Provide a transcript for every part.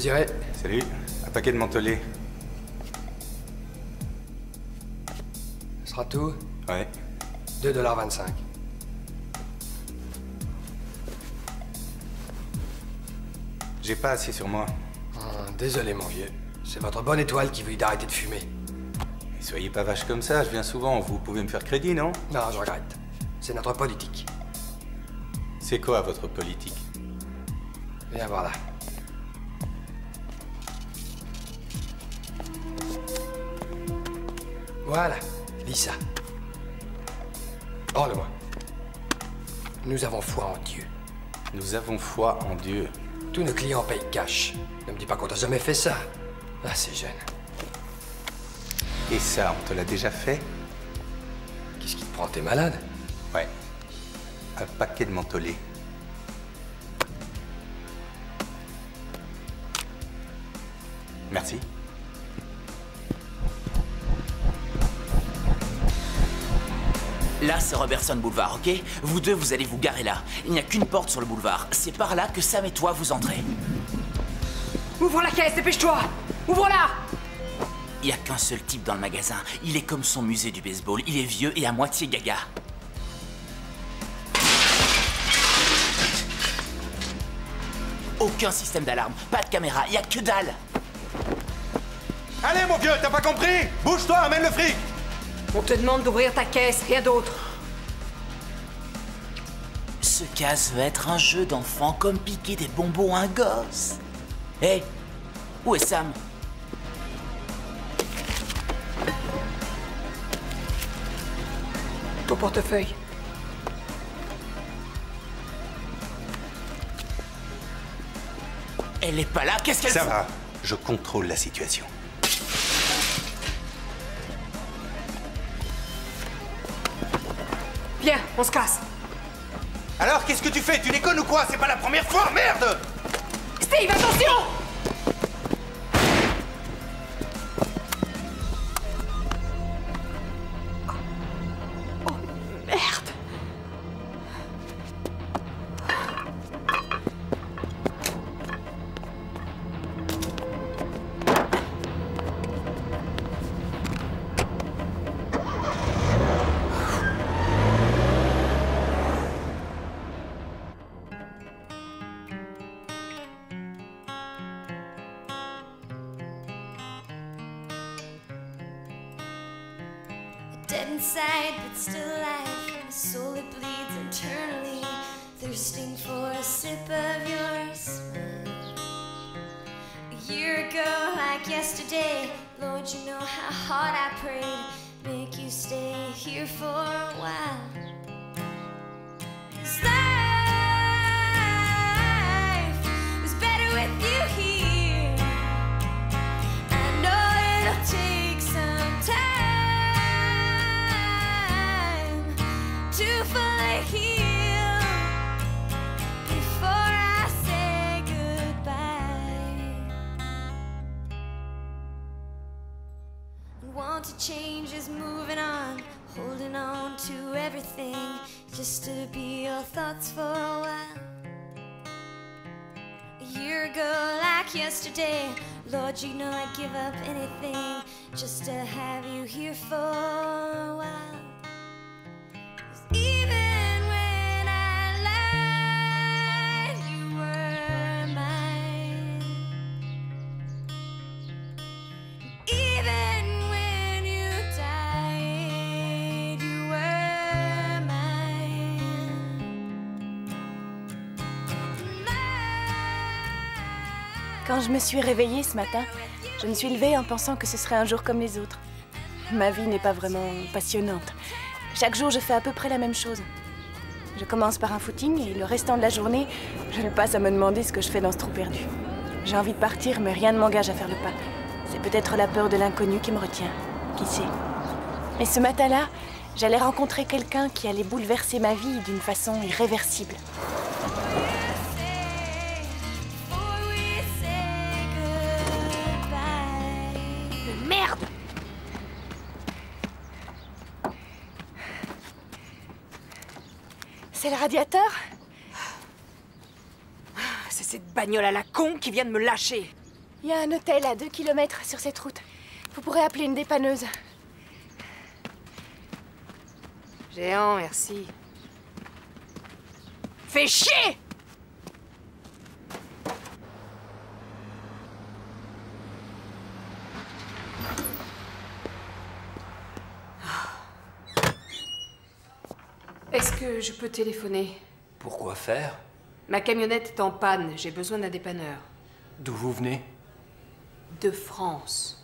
Désiré. Salut. Un paquet de mentholés. Ce sera tout? Ouais. 2,25 $. J'ai pas assez sur moi. Désolé, mon vieux. C'est votre bonne étoile qui veut d'arrêter de fumer. Mais soyez pas vache comme ça, je viens souvent. Vous pouvez me faire crédit, non? Non, je regrette. C'est notre politique. C'est quoi votre politique? Viens voir là. Voilà, lis ça. Parle-moi. Nous avons foi en Dieu. Nous avons foi en Dieu. Tous nos clients payent cash. Ne me dis pas qu'on t'a jamais fait ça. Ah, c'est jeune. Et ça, on te l'a déjà fait? Qu'est-ce qui te prend? T'es malade? Ouais. Un paquet de mentholés. Merci. Là, c'est Robertson Boulevard, ok? Vous deux, vous allez vous garer là. Il n'y a qu'une porte sur le boulevard. C'est par là que Sam et toi vous entrez. Ouvre la caisse, dépêche-toi! Ouvre-la! Il n'y a qu'un seul type dans le magasin. Il est comme son musée du baseball. Il est vieux et à moitié gaga. Aucun système d'alarme, pas de caméra, il n'y a que dalle. Allez, mon vieux, t'as pas compris? Bouge-toi, amène le fric! On te demande d'ouvrir ta caisse, rien d'autre. Ce casse veut être un jeu d'enfant comme piquer des bonbons à un gosse. Hé, où est Sam? Ton portefeuille. Elle est pas là, qu'est-ce qu'elle Ça fout? va, je contrôle la situation. Viens, on se casse. Alors, qu'est-ce que tu fais? Tu déconnes ou quoi? C'est pas la première fois, merde! Steve, attention! Oh, merde. Dead inside, but still alive. My soul it bleeds internally, thirsting for a sip of your smile. A year ago, like yesterday, Lord, you know how hard I prayed. Make you stay here for a while. 'Cause life was better with you here. I know it'll take some time to fully heal before I say goodbye. And want to change is moving on, holding on to everything just to be your thoughts for a while. A year ago, like yesterday, Lord, you know I'd give up anything just to have you here for a while. 'Cause even when I lied, you were mine. Even when you died, you were mine. Quand je me suis réveillée ce matin, je me suis levée en pensant que ce serait un jour comme les autres. Ma vie n'est pas vraiment passionnante. Chaque jour, je fais à peu près la même chose. Je commence par un footing et le restant de la journée, je le passe à me demander ce que je fais dans ce trou perdu. J'ai envie de partir, mais rien ne m'engage à faire le pas. C'est peut-être la peur de l'inconnu qui me retient. Qui sait? Et ce matin-là, j'allais rencontrer quelqu'un qui allait bouleverser ma vie d'une façon irréversible. Merde! C'est le radiateur? C'est cette bagnole à la con qui vient de me lâcher. Il y a un hôtel à 2 km sur cette route. Vous pourrez appeler une dépanneuse. Géant, merci. Fais chier! Est-ce que je peux téléphoner? Pourquoi faire? Ma camionnette est en panne, j'ai besoin d'un dépanneur. D'où vous venez? De France.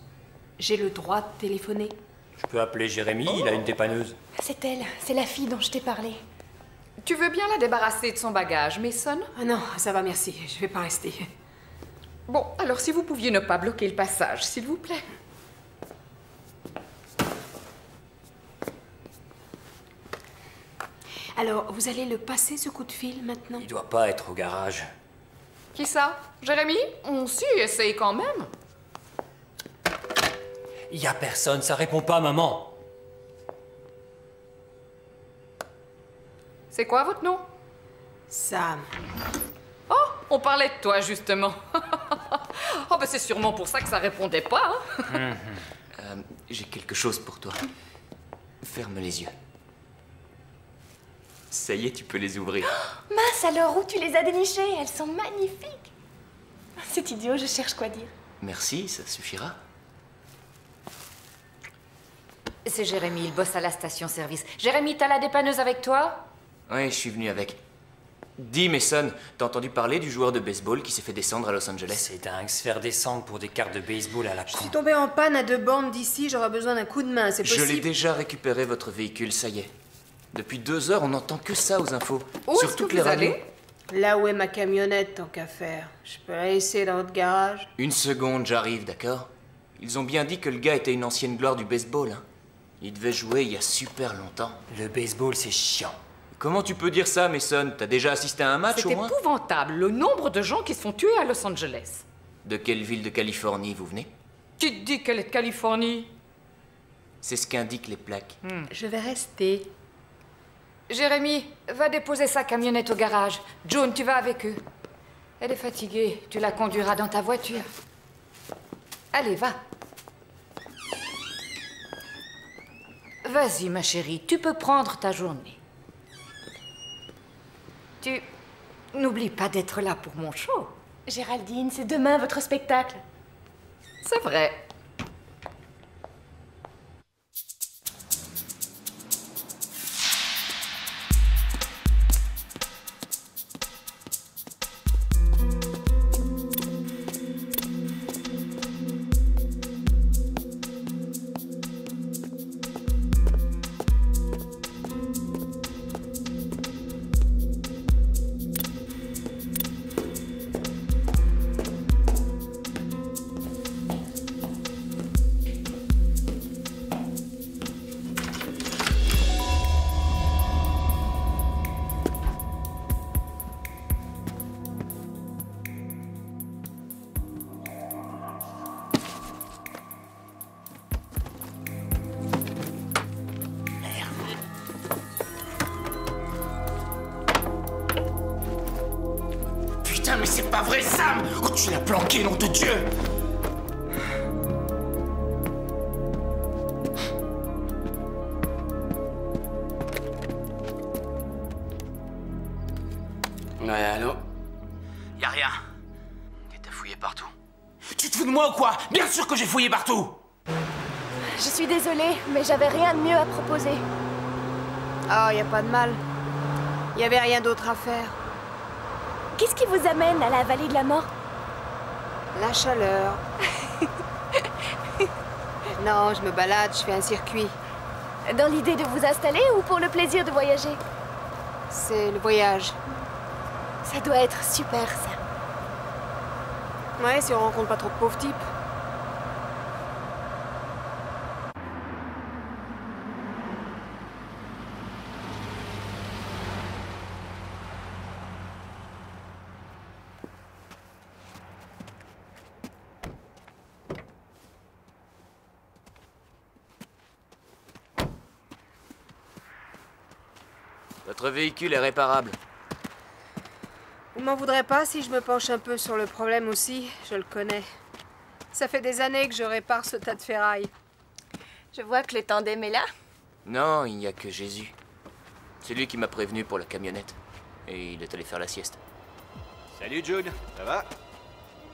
J'ai le droit de téléphoner? Je peux appeler Jérémy, il a une dépanneuse. C'est elle, c'est la fille dont je t'ai parlé. Tu veux bien la débarrasser de son bagage, Mason? Ah non, ça va, merci, je vais pas rester. Bon, alors si vous pouviez ne pas bloquer le passage, s'il vous plaît. Alors, vous allez le passer ce coup de fil maintenant? Il doit pas être au garage. Qui ça? Jérémy? On s'y essaye quand même. Il y a personne, ça répond pas, maman. C'est quoi votre nom? Sam. Oh, on parlait de toi, justement. Oh, ben c'est sûrement pour ça que ça répondait pas, hein? J'ai quelque chose pour toi. Ferme les yeux. Ça y est, tu peux les ouvrir. Mince alors, où tu les as dénichées? Elles sont magnifiques. C'est idiot, je cherche quoi dire. Merci, ça suffira. C'est Jérémy, il bosse à la station-service. Jérémy, t'as la dépanneuse avec toi? Ouais, je suis venu avec. Dis, Mason, t'as entendu parler du joueur de baseball qui s'est fait descendre à Los Angeles? C'est dingue, se faire descendre pour des cartes de baseball à la Je suis tombée en panne à 2 bornes d'ici, j'aurais besoin d'un coup de main, c'est Je possible? l'ai déjà récupéré, votre véhicule, ça y est. Depuis 2 heures, on n'entend que ça aux infos. Où Sur est-ce que toutes les vous radios. allez? Là où est ma camionnette, tant qu'à faire. Je peux la laisser dans votre garage? Une seconde, j'arrive, d'accord? Ils ont bien dit que le gars était une ancienne gloire du baseball, hein. Il devait jouer il y a super longtemps. Le baseball, c'est chiant. Comment tu peux dire ça, Mason? T'as déjà assisté à un match, C'est au moins? épouvantable, le nombre de gens qui sont tués à Los Angeles. De quelle ville de Californie vous venez? Qui te dit qu'elle est de Californie? C'est ce qu'indiquent les plaques. Je vais rester. Jérémy, va déposer sa camionnette au garage. June, tu vas avec eux. Elle est fatiguée, tu la conduiras dans ta voiture. Allez, va. Vas-y, ma chérie, tu peux prendre ta journée. Tu n'oublie pas d'être là pour mon show. Géraldine, c'est demain votre spectacle. C'est vrai. Putain, mais c'est pas vrai, Sam! Oh, tu l'as planqué, nom de Dieu! Ouais, allô? Y a rien. T'as fouillé partout. Tu te fous de moi ou quoi? Bien sûr que j'ai fouillé partout! Je suis désolée, mais j'avais rien de mieux à proposer. Ah, y a pas de mal. Y avait rien d'autre à faire. Qu'est-ce qui vous amène à la vallée de la mort? La chaleur. Non, je me balade, je fais un circuit. Dans l'idée de vous installer ou pour le plaisir de voyager? C'est le voyage. Ça doit être super, ça. Ouais, si on rencontre pas trop de pauvres types. Votre véhicule est réparable. Vous m'en voudrez pas si je me penche un peu sur le problème aussi, je le connais. Ça fait des années que je répare ce tas de ferraille. Je vois que le tandem est là. Non, il n'y a que Jésus. C'est lui qui m'a prévenu pour la camionnette. Et il est allé faire la sieste. Salut June, ça va?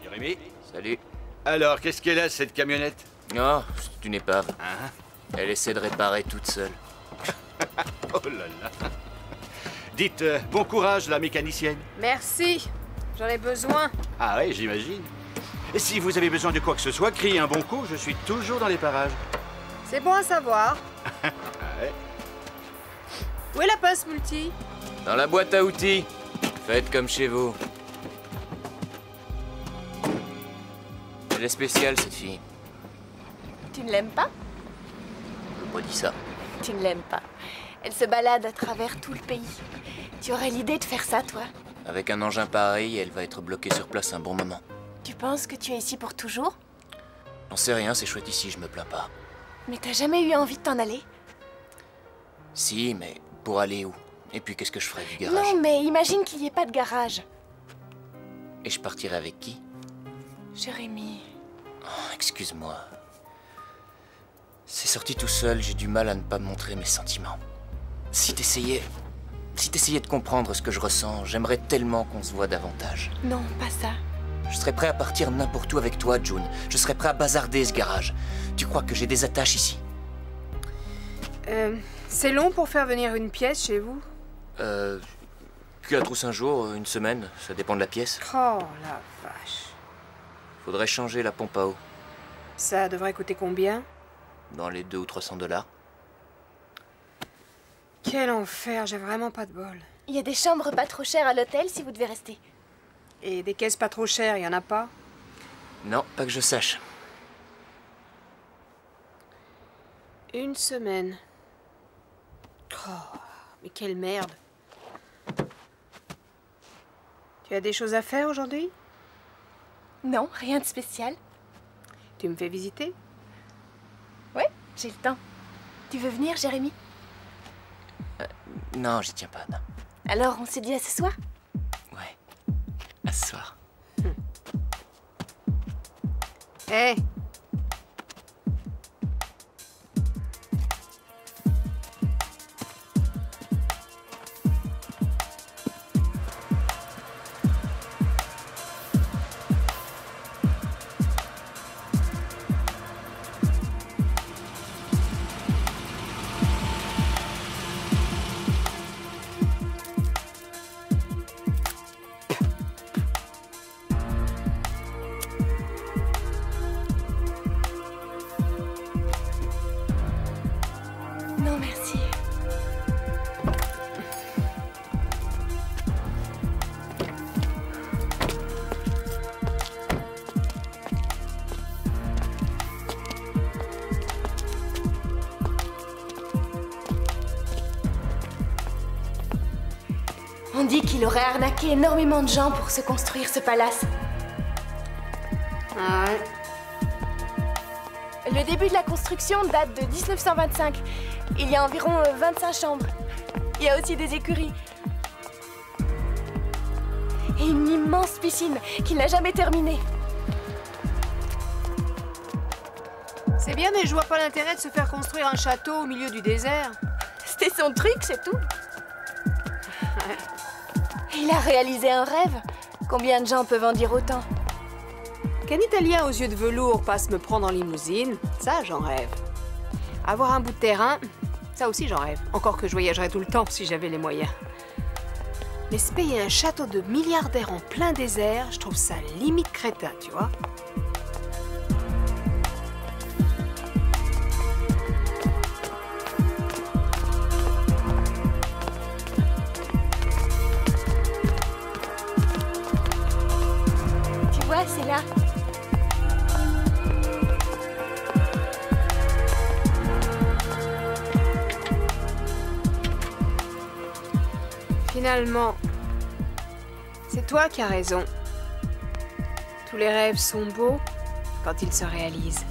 Jérémy? Salut. Alors, qu'est-ce qu'elle a cette camionnette? Oh, c'est une épave. Hein? Elle essaie de réparer toute seule. Oh là là. Dites, bon courage la mécanicienne. Merci, j'en ai besoin. Ah ouais, j'imagine. Et si vous avez besoin de quoi que ce soit, criez un bon coup, je suis toujours dans les parages. C'est bon à savoir. Ah ouais. Où est la pince multi? Dans la boîte à outils. Faites comme chez vous. Elle est spéciale, cette fille. Tu ne l'aimes pas? Je n'ai pas dit ça. Tu ne l'aimes pas. Elle se balade à travers tout le pays. Tu aurais l'idée de faire ça, toi? Avec un engin pareil, elle va être bloquée sur place un bon moment. Tu penses que tu es ici pour toujours? J'en sais rien, c'est chouette ici, je me plains pas. Mais t'as jamais eu envie de t'en aller? Si, mais pour aller où? Et puis qu'est-ce que je ferais du garage? Non, mais imagine qu'il n'y ait pas de garage. Et je partirais avec qui? Jérémy... Oh, excuse-moi. C'est sorti tout seul, j'ai du mal à ne pas montrer mes sentiments. Si t'essayais de comprendre ce que je ressens, j'aimerais tellement qu'on se voit davantage. Non, pas ça. Je serais prêt à partir n'importe où avec toi, June. Je serais prêt à bazarder ce garage. Tu crois que j'ai des attaches ici? C'est long pour faire venir une pièce chez vous? 4 ou 5 jours, une semaine, ça dépend de la pièce. Oh la vache. Faudrait changer la pompe à eau. Ça devrait coûter combien? Dans les 200 ou 300 $. Quel enfer, j'ai vraiment pas de bol. Il y a des chambres pas trop chères à l'hôtel si vous devez rester. Et des caisses pas trop chères, y en a pas? Non, pas que je sache. Une semaine. Oh, mais quelle merde. Tu as des choses à faire aujourd'hui? Non, rien de spécial. Tu me fais visiter? Ouais, j'ai le temps. Tu veux venir, Jérémy? Non, j'y tiens pas, non. Alors, on s'est dit à ce soir? Ouais, à ce soir. Hé! Non, merci. On dit qu'il aurait arnaqué énormément de gens pour se construire ce palace. Ah ouais. Le début de la construction date de 1925. Il y a environ 25 chambres. Il y a aussi des écuries. Et une immense piscine qu'il n'a jamais terminée. C'est bien, mais je vois pas l'intérêt de se faire construire un château au milieu du désert. C'était son truc, c'est tout. Il a réalisé un rêve. Combien de gens peuvent en dire autant? Qu'un Italien aux yeux de velours passe me prendre en limousine, ça j'en rêve. Avoir un bout de terrain, ça aussi j'en rêve. Encore que je voyagerais tout le temps si j'avais les moyens. Mais se payer un château de milliardaire en plein désert, je trouve ça limite crétin, tu vois. Tu vois, c'est là. Finalement, c'est toi qui as raison. Tous les rêves sont beaux quand ils se réalisent.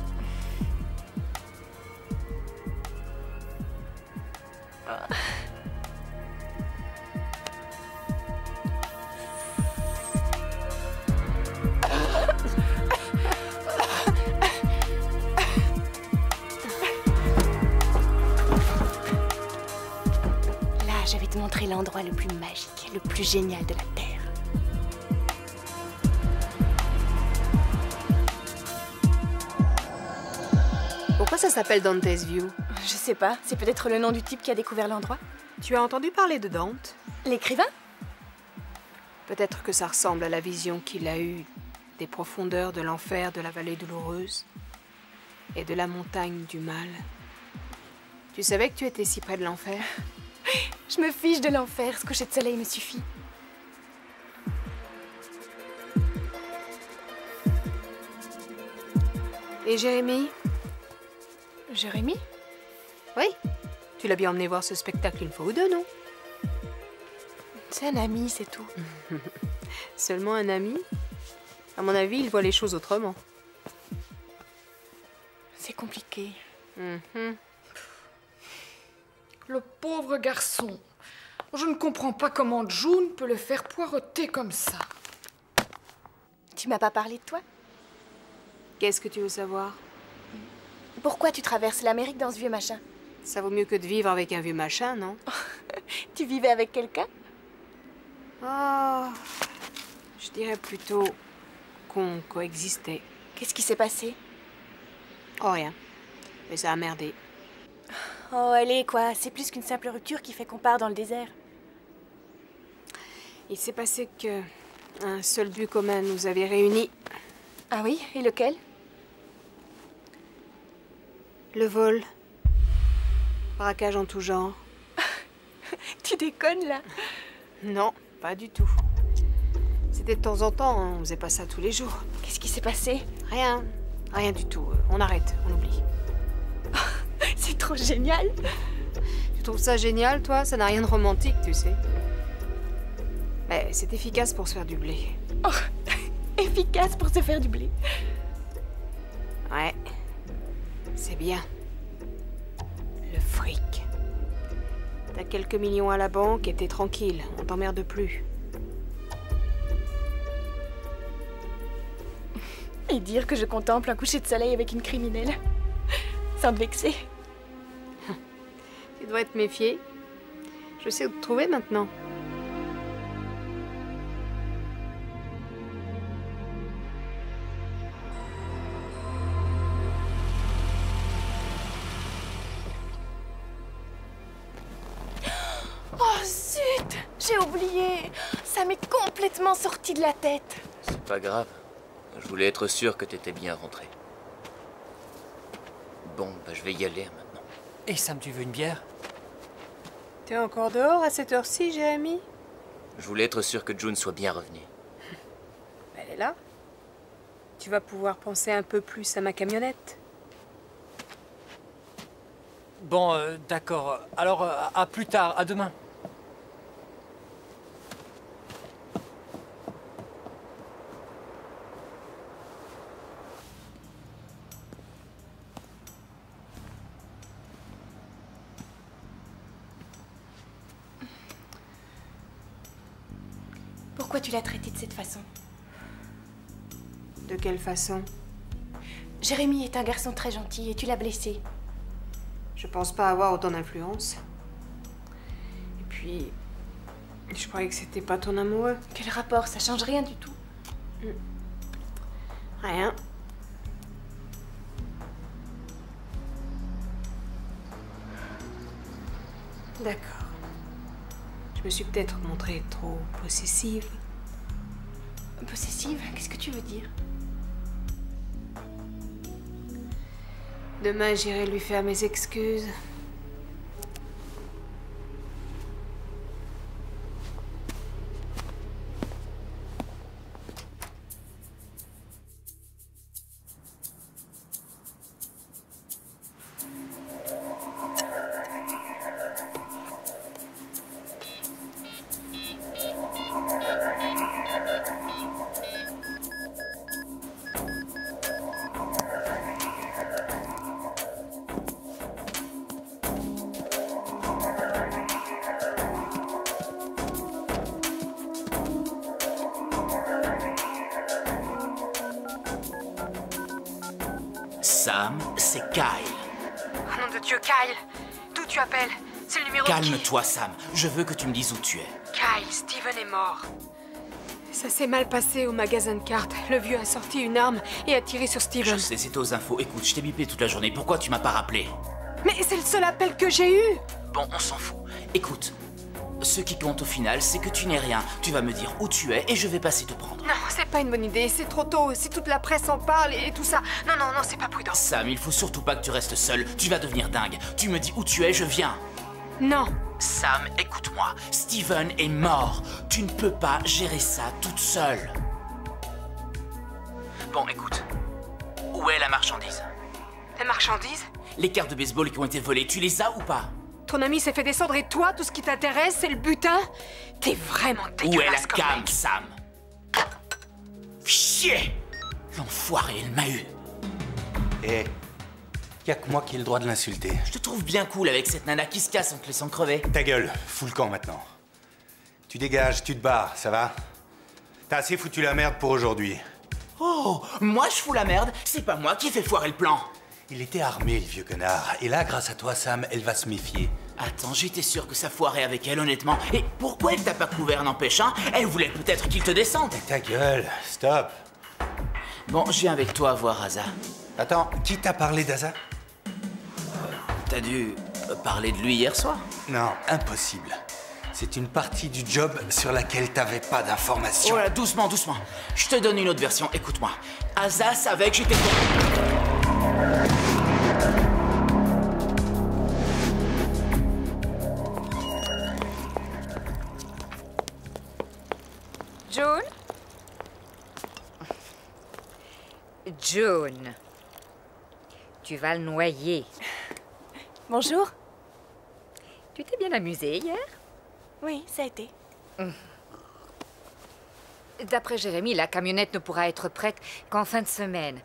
te montrer l'endroit le plus magique, le plus génial de la Terre. Pourquoi ça s'appelle Dante's View? Je sais pas, c'est peut-être le nom du type qui a découvert l'endroit. Tu as entendu parler de Dante? L'écrivain? Peut-être que ça ressemble à la vision qu'il a eue des profondeurs de l'enfer, de la vallée douloureuse et de la montagne du mal. Tu savais que tu étais si près de l'enfer? Je me fiche de l'enfer, ce coucher de soleil me suffit. Et Jérémy? Jérémy? Oui. Tu l'as bien emmené voir ce spectacle une fois ou deux, non? C'est un ami, c'est tout. Seulement un ami? À mon avis, il voit les choses autrement. C'est compliqué. Le pauvre garçon. Je ne comprends pas comment June peut le faire poireauter comme ça. Tu m'as pas parlé de toi? Qu'est-ce que tu veux savoir? Pourquoi tu traverses l'Amérique dans ce vieux machin? Ça vaut mieux que de vivre avec un vieux machin, non? Tu vivais avec quelqu'un? Oh, je dirais plutôt qu'on coexistait. Qu'est-ce qui s'est passé? Oh, rien. Mais ça a merdé. Oh, allez, quoi. C'est plus qu'une simple rupture qui fait qu'on part dans le désert. Il s'est passé que un seul but commun nous avait réunis. Ah oui? Et lequel? Le vol. Braquage en tout genre. Tu déconnes, là? Non, pas du tout. C'était de temps en temps, hein, on faisait pas ça tous les jours. Qu'est-ce qui s'est passé? Rien. Rien du tout. On arrête, on oublie. C'est trop génial! Tu trouves ça génial, toi? Ça n'a rien de romantique, tu sais. Mais c'est efficace pour se faire du blé. Oh, efficace pour se faire du blé. Ouais. C'est bien. Le fric. T'as quelques millions à la banque et t'es tranquille, on t'emmerde plus. Et dire que je contemple un coucher de soleil avec une criminelle. Sans te vexer. Tu dois te méfier. Je sais où te trouver maintenant. Oh zut! J'ai oublié! Ça m'est complètement sorti de la tête. C'est pas grave. Je voulais être sûr que t'étais bien rentré. Bon, bah je vais y aller maintenant. Et Sam, tu veux une bière? T'es encore dehors à cette heure-ci, Jérémy? Je voulais être sûr que June soit bien revenue. Elle est là. Tu vas pouvoir penser un peu plus à ma camionnette. Bon, d'accord. Alors, à plus tard, à demain. Pourquoi tu l'as traité de cette façon? De quelle façon? Jérémy est un garçon très gentil et tu l'as blessé. Je pense pas avoir autant d'influence. Et puis, je croyais que c'était pas ton amoureux. Quel rapport? Ça change rien du tout. Rien. D'accord. Je me suis peut-être montrée trop possessive. Possessive? Qu'est-ce que tu veux dire? Demain, j'irai lui faire mes excuses. Sam, c'est Kyle. Oh nom de Dieu, Kyle! D'où tu appelles? C'est le numéro Calme-toi, Sam. Je veux que tu me dises où tu es. Kyle, Steven est mort. Ça s'est mal passé au magasin de cartes. Le vieux a sorti une arme et a tiré sur Steven. Je sais, c'est aux infos. Écoute, je t'ai bipé toute la journée. Pourquoi tu m'as pas rappelé? Mais c'est le seul appel que j'ai eu. Bon, on s'en fout. Écoute, ce qui compte au final, c'est que tu n'es rien. Tu vas me dire où tu es et je vais passer te prendre. Non, c'est pas une bonne idée. C'est trop tôt. Si toute la presse en parle et tout ça. Non, c'est pas prudent. Sam, il faut surtout pas que tu restes seul. Tu vas devenir dingue. Tu me dis où tu es, je viens. Non. Sam, écoute-moi. Steven est mort. Tu ne peux pas gérer ça toute seule. Bon, écoute. Où est la marchandise? La marchandise? Les cartes de baseball qui ont été volées, tu les as ou pas? Ton ami s'est fait descendre et toi, tout ce qui t'intéresse, c'est le butin? T'es vraiment dégueulasse. Où est la comme cam, mec. Sam? Chier! L'enfoiré, elle m'a eu. Eh, y a que moi qui ai le droit de l'insulter. Je te trouve bien cool avec cette nana qui se casse en te laissant crever. Ta gueule, fous le camp maintenant. Tu dégages, tu te barres, ça va? T'as assez foutu la merde pour aujourd'hui. Oh, moi je fous la merde, c'est pas moi qui ai fait foirer le plan. Il était armé, le vieux connard. Et là, grâce à toi, Sam, elle va se méfier. Attends, j'étais sûr que ça foirait avec elle, honnêtement. Et pourquoi elle t'a pas couvert, n'empêche, hein? Elle voulait peut-être qu'il te descende. Ta gueule, stop. Bon, je viens avec toi voir Asa. Attends, qui t'a parlé d'Asa? T'as dû parler de lui hier soir? Non, impossible. C'est une partie du job sur laquelle t'avais pas d'informations. Voilà, doucement, doucement. Je te donne une autre version, écoute-moi. Asa savait que j'étais... June? June. Tu vas le noyer. Bonjour. Tu t'es bien amusée hier? Oui, ça a été. D'après Jérémy, la camionnette ne pourra être prête qu'en fin de semaine.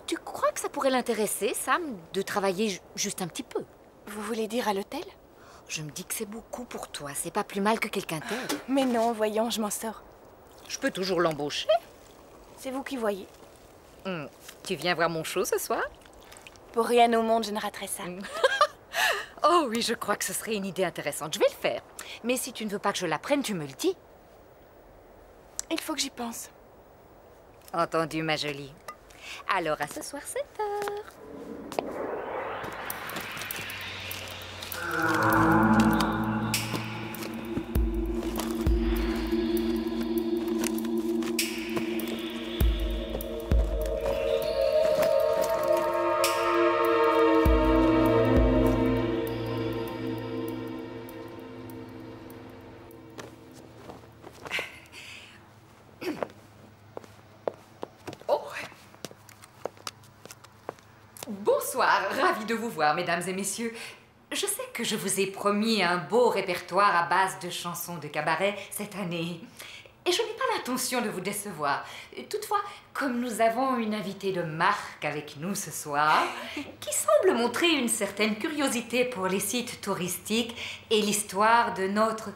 Tu crois que ça pourrait l'intéresser, Sam, de travailler juste un petit peu? Vous voulez dire à l'hôtel? Je me dis que c'est beaucoup pour toi. C'est pas plus mal que quelqu'un t'aide. Mais non, voyons, je m'en sors. Je peux toujours l'embaucher. C'est vous qui voyez. Tu viens voir mon show ce soir? Pour rien au monde, je ne raterai ça. Oh oui, je crois que ce serait une idée intéressante. Je vais le faire. Mais si tu ne veux pas que je l'apprenne, tu me le dis. Il faut que j'y pense. Entendu, ma jolie. Alors, à ce soir, 7h. Bonsoir, ravie de vous voir, mesdames et messieurs. Je sais que je vous ai promis un beau répertoire à base de chansons de cabaret cette année. Et je n'ai pas l'intention de vous décevoir. Toutefois, comme nous avons une invitée de marque avec nous ce soir, qui semble montrer une certaine curiosité pour les sites touristiques et l'histoire de notre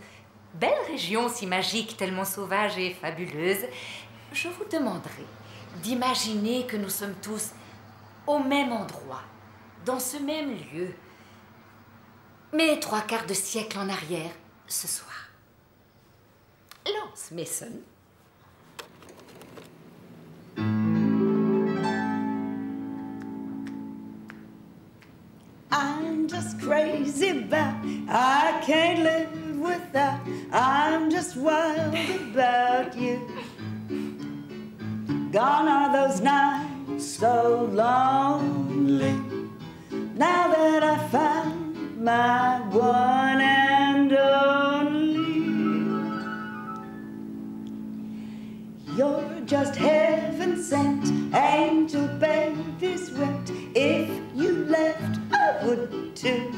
belle région si magique, tellement sauvage et fabuleuse, je vous demanderai d'imaginer que nous sommes tous au même endroit, dans ce même lieu, mais 3/4 de siècle en arrière, ce soir. Lance, Mason. I'm just crazy about, I can't live without, I'm just wild about you. Gone are those nights so lonely, now that I found my one and only. You're just heaven sent, angel babies wept. If you left, I would too.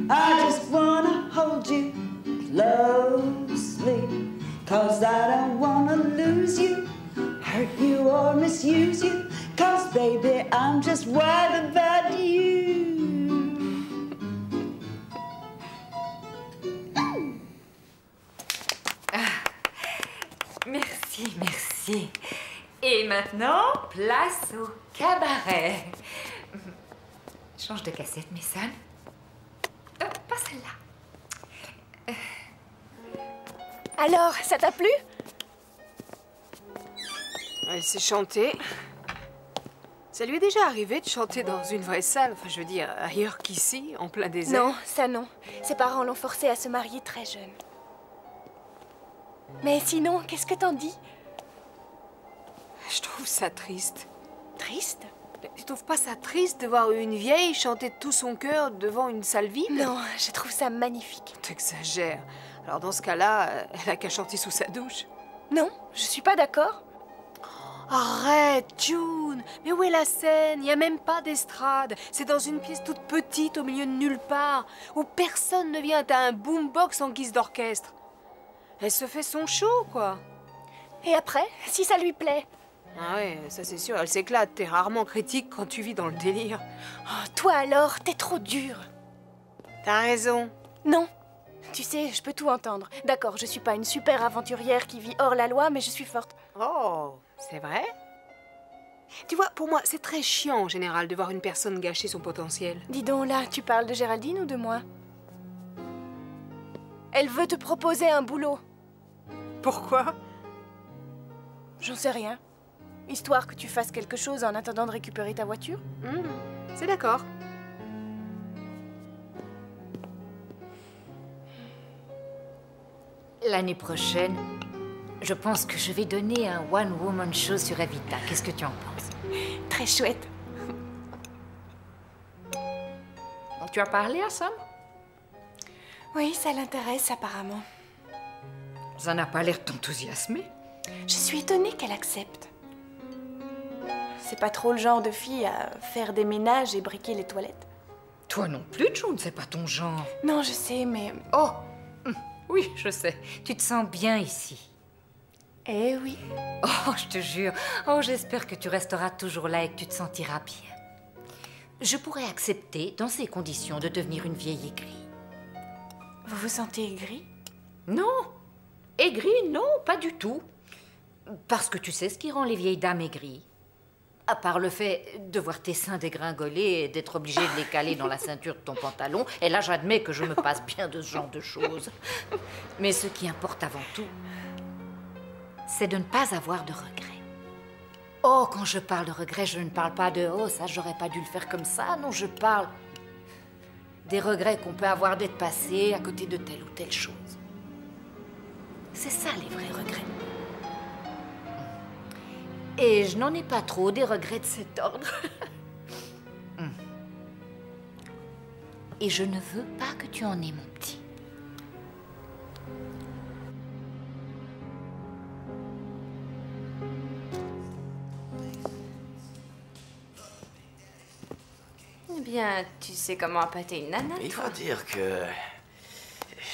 I just wanna hold you closely, 'cause I don't wanna lose you, hurt you or misuse you, 'cause baby I'm just wild about you. Merci, merci. Et maintenant, place au cabaret. Change de cassette, Mason. Là. Alors, ça t'a plu? Elle sait chanter. Ça lui est déjà arrivé de chanter dans une vraie salle, enfin je veux dire ailleurs qu'ici, en plein désert? Non, ça non. Ses parents l'ont forcée à se marier très jeune. Mais sinon, qu'est-ce que t'en dis? Je trouve ça triste. Triste? Tu trouves pas ça triste de voir une vieille chanter de tout son cœur devant une salle vide? Non, je trouve ça magnifique. T'exagères. Alors dans ce cas-là, elle a qu'à chanter sous sa douche. Non, je suis pas d'accord. Arrête, June! Mais où est la scène? Il n'y a même pas d'estrade. C'est dans une pièce toute petite au milieu de nulle part, où personne ne vient à un boombox en guise d'orchestre. Elle se fait son show, quoi. Et après, si ça lui plaît? Ah ouais, ça c'est sûr, elle s'éclate. T'es rarement critique quand tu vis dans le délire. Oh, toi alors, t'es trop dur. T'as raison. Non. Tu sais, je peux tout entendre. D'accord, je suis pas une super aventurière qui vit hors la loi, mais je suis forte. Oh, c'est vrai? Tu vois, pour moi, c'est très chiant en général de voir une personne gâcher son potentiel. Dis donc, là, tu parles de Géraldine ou de moi? Elle veut te proposer un boulot. Pourquoi? J'en sais rien. Histoire que tu fasses quelque chose en attendant de récupérer ta voiture. C'est d'accord. L'année prochaine, je pense que je vais donner un one-woman show sur Evita. Qu'est-ce que tu en penses? Très chouette. Tu as parlé à Sam? Oui, ça l'intéresse apparemment. Ça n'a pas l'air t'enthousiasmer. Je suis étonnée qu'elle accepte. C'est pas trop le genre de fille à faire des ménages et briquer les toilettes. Toi non plus, June, c'est pas ton genre. Non, je sais, mais... Oh, oui, je sais. Tu te sens bien ici. Eh oui. Oh, je te jure. Oh, j'espère que tu resteras toujours là et que tu te sentiras bien. Je pourrais accepter, dans ces conditions, de devenir une vieille aigrie. Vous vous sentez aigrie? Non. Aigrie, non, pas du tout. Parce que tu sais ce qui rend les vieilles dames aigries? À part le fait de voir tes seins dégringoler et d'être obligée de les caler dans la ceinture de ton pantalon. Et là, j'admets que je me passe bien de ce genre de choses. Mais ce qui importe avant tout, c'est de ne pas avoir de regrets. Oh, quand je parle de regrets, je ne parle pas de « Oh, ça, j'aurais pas dû le faire comme ça ». Non, je parle des regrets qu'on peut avoir d'être passé à côté de telle ou telle chose. C'est ça, les vrais regrets. Et je n'en ai pas trop des regrets de cet ordre. Et je ne veux pas que tu en aies, mon petit. Eh bien, tu sais comment appâter une nana, Il toi? faut dire que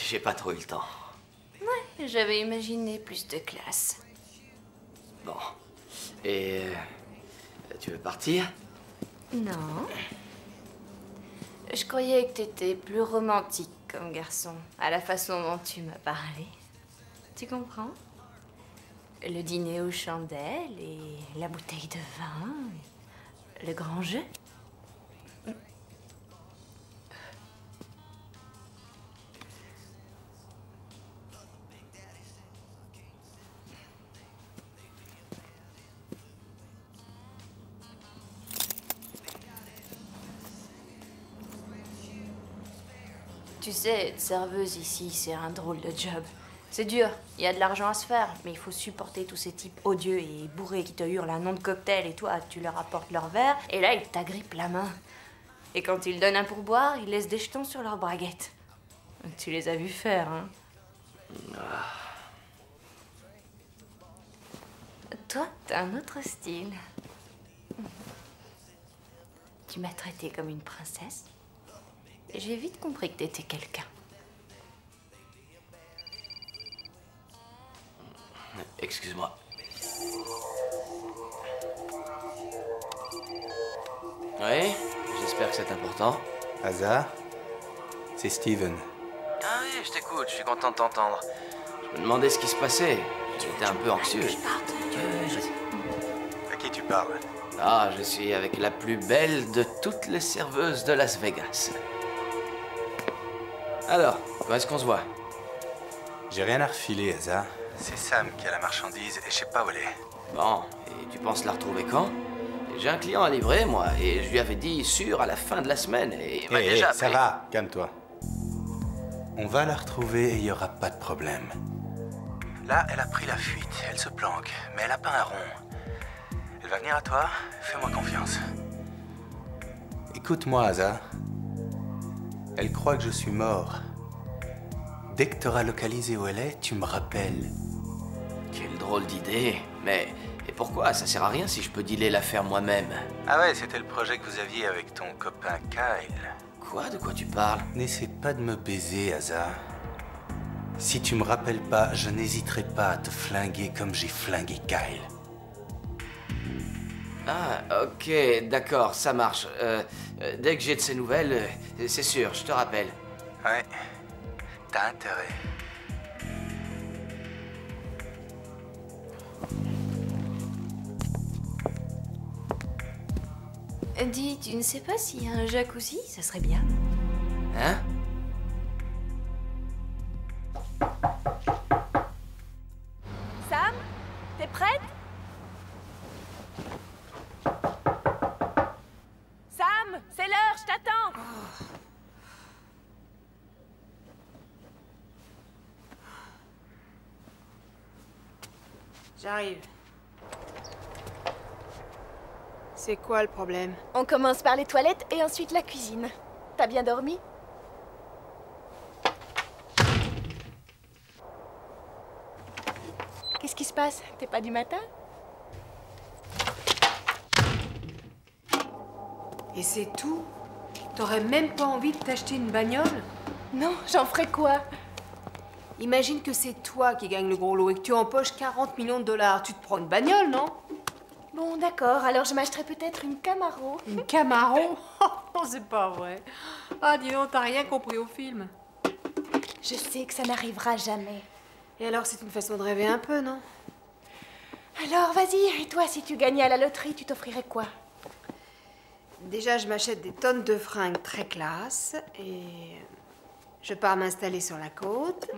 j'ai pas trop eu le temps. Ouais, j'avais imaginé plus de classe. Bon. Et tu veux partir? Non. Je croyais que t'étais plus romantique comme garçon, à la façon dont tu m'as parlé. Tu comprends? Le dîner aux chandelles et la bouteille de vin, le grand jeu. Tu sais, être serveuse ici, c'est un drôle de job. C'est dur, il y a de l'argent à se faire, mais il faut supporter tous ces types odieux et bourrés qui te hurlent un nom de cocktail et toi, tu leur apportes leur verre et là, ils t'agrippent la main. Et quand ils donnent un pourboire, ils laissent des jetons sur leur braguette. Tu les as vus faire, hein? Toi, t'as un autre style. Tu m'as traitée comme une princesse. J'ai vite compris que t'étais quelqu'un. Excuse-moi. Oui, j'espère que c'est important. Asa, c'est Steven. Ah oui, je t'écoute, je suis content de t'entendre. Je me demandais ce qui se passait. J'étais un peu anxieux. À qui tu parles? Ah, je suis avec la plus belle de toutes les serveuses de Las Vegas. Alors, où est-ce qu'on se voit? J'ai rien à refiler, Asa. C'est Sam qui a la marchandise et je sais pas où elle est. Bon, et tu penses la retrouver quand? J'ai un client à livrer, moi, et je lui avais dit sûr à la fin de la semaine, et il m'a déjà ça appelé. va, calme-toi. On va la retrouver et il y aura pas de problème. Là, elle a pris la fuite, elle se planque, mais elle a pas un rond. Elle va venir à toi, fais-moi confiance. Écoute-moi, Asa. Elle croit que je suis mort. Dès que t'auras localisé où elle est, tu me rappelles. Quelle drôle d'idée. Mais et pourquoi? Ça sert à rien si je peux dealer l'affaire moi-même. Ah ouais, c'était le projet que vous aviez avec ton copain Kyle. Quoi? De quoi tu parles? N'essaie pas de me baiser, Asa. Si tu me rappelles pas, je n'hésiterai pas à te flinguer comme j'ai flingué Kyle. Ah, ok, d'accord, ça marche. Dès que j'ai de ces nouvelles, c'est sûr, je te rappelle. Ouais, t'as intérêt. Dis, tu ne sais pas s'il y a un jacuzzi? Ça serait bien. Hein? Sam, t'es prête? Sam, c'est l'heure, je t'attends. J'arrive. C'est quoi le problème? On commence par les toilettes et ensuite la cuisine. T'as bien dormi? Qu'est-ce qui se passe? T'es pas du matin? Et c'est tout? T'aurais même pas envie de t'acheter une bagnole? Non, j'en ferais quoi? Imagine que c'est toi qui gagne le gros lot et que tu empoches 40 millions de dollars. Tu te prends une bagnole, non? Bon, d'accord, alors je m'achèterais peut-être une Camaro. Une Camaro? Oh, c'est pas vrai. Ah, dis donc, t'as rien compris au film. Je sais que ça n'arrivera jamais. Et alors, c'est une façon de rêver un peu, non? Alors, vas-y, et toi, si tu gagnais à la loterie, tu t'offrirais quoi? Déjà, je m'achète des tonnes de fringues très classe et je pars m'installer sur la côte.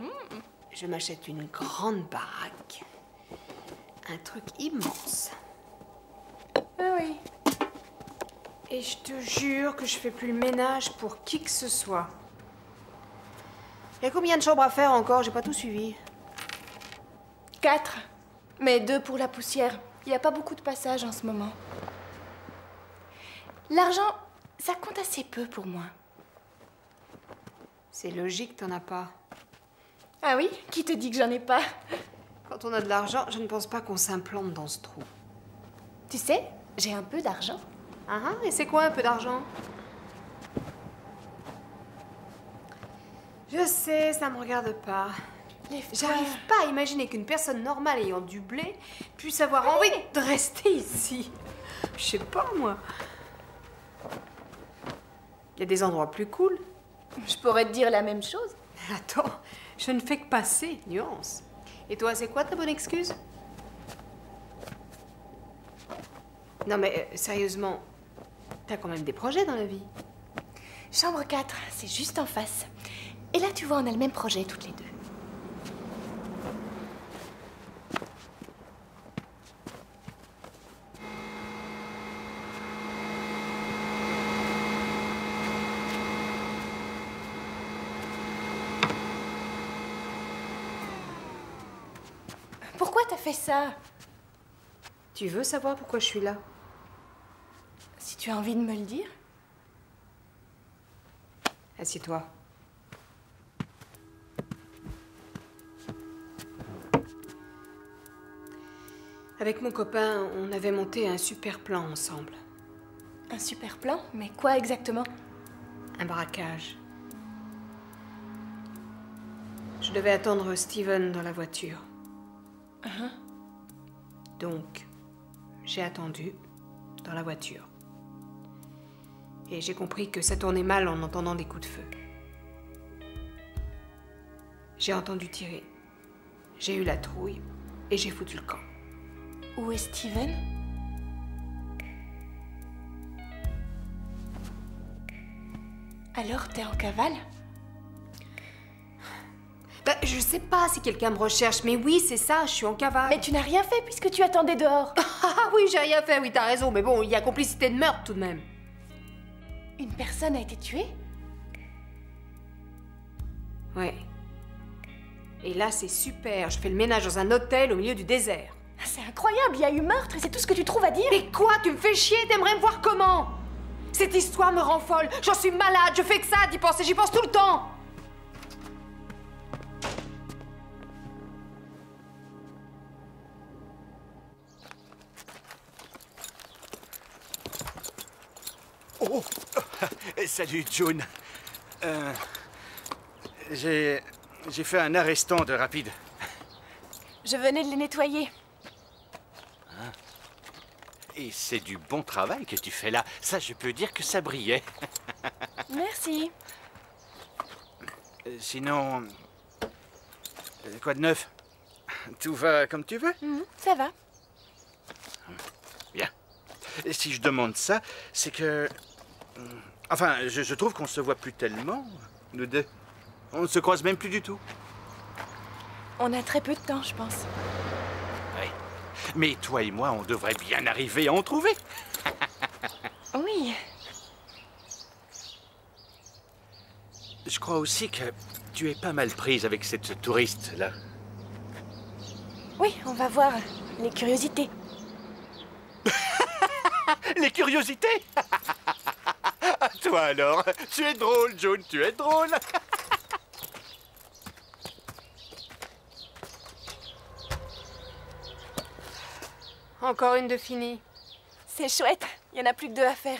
Je m'achète une grande baraque. Un truc immense. Ah oui. Et je te jure que je fais plus le ménage pour qui que ce soit. Il y a combien de chambres à faire encore? J'ai pas tout suivi. 4. Mais 2 pour la poussière. Il n'y a pas beaucoup de passages en ce moment. L'argent, ça compte assez peu pour moi. C'est logique, t'en as pas. Ah oui? Qui te dit que j'en ai pas? Quand on a de l'argent, je ne pense pas qu'on s'implante dans ce trou. Tu sais, j'ai un peu d'argent. Ah, et c'est quoi un peu d'argent? Je sais, ça me regarde pas. J'arrive pas à imaginer qu'une personne normale ayant du blé puisse avoir envie de rester ici. Je sais pas, moi. Il y a des endroits plus cool. Je pourrais te dire la même chose. Attends, je ne fais que passer, nuance. Et toi, c'est quoi ta bonne excuse? Non mais sérieusement, t'as quand même des projets dans la vie. Chambre 4, c'est juste en face. Et là, tu vois, on a le même projet toutes les deux. Pourquoi t'as fait ça? Tu veux savoir pourquoi je suis là? Si tu as envie de me le dire. Assieds-toi. Avec mon copain, on avait monté un super plan ensemble. Un super plan? Mais quoi exactement? Un braquage. Je devais attendre Steven dans la voiture. Donc, j'ai attendu dans la voiture. Et j'ai compris que ça tournait mal en entendant des coups de feu. J'ai entendu tirer. J'ai eu la trouille et j'ai foutu le camp. Où est Steven? Alors, t'es en cavale? Bah, je sais pas si quelqu'un me recherche, mais oui, c'est ça, je suis en cavale. Mais tu n'as rien fait puisque tu attendais dehors. Ah oui, j'ai rien fait, oui, t'as raison, mais bon, il y a complicité de meurtre tout de même. Une personne a été tuée? Ouais. Et là, c'est super, je fais le ménage dans un hôtel au milieu du désert. C'est incroyable, il y a eu meurtre et c'est tout ce que tu trouves à dire? Mais quoi, tu me fais chier, t'aimerais me voir comment? Cette histoire me rend folle, j'en suis malade, je fais que ça d'y penser, j'y pense tout le temps. Oh, salut, June. J'ai fait un arrestant de rapide. Je venais de les nettoyer. Hein? Et c'est du bon travail que tu fais là. Ça, je peux dire que ça brillait. Merci. Sinon... quoi de neuf? Tout va comme tu veux? Ça va. Bien. Et si je demande ça, c'est que... Enfin, je trouve qu'on se voit plus tellement, nous deux. On ne se croise même plus du tout. On a très peu de temps, je pense. Oui. Mais toi et moi, on devrait bien arriver à en trouver. Oui. Je crois aussi que tu es pas mal prise avec cette touriste-là. Oui, on va voir les curiosités. Les curiosités? Toi alors, tu es drôle, June, tu es drôle. Encore une de finie. C'est chouette, il y en a plus que 2 à faire.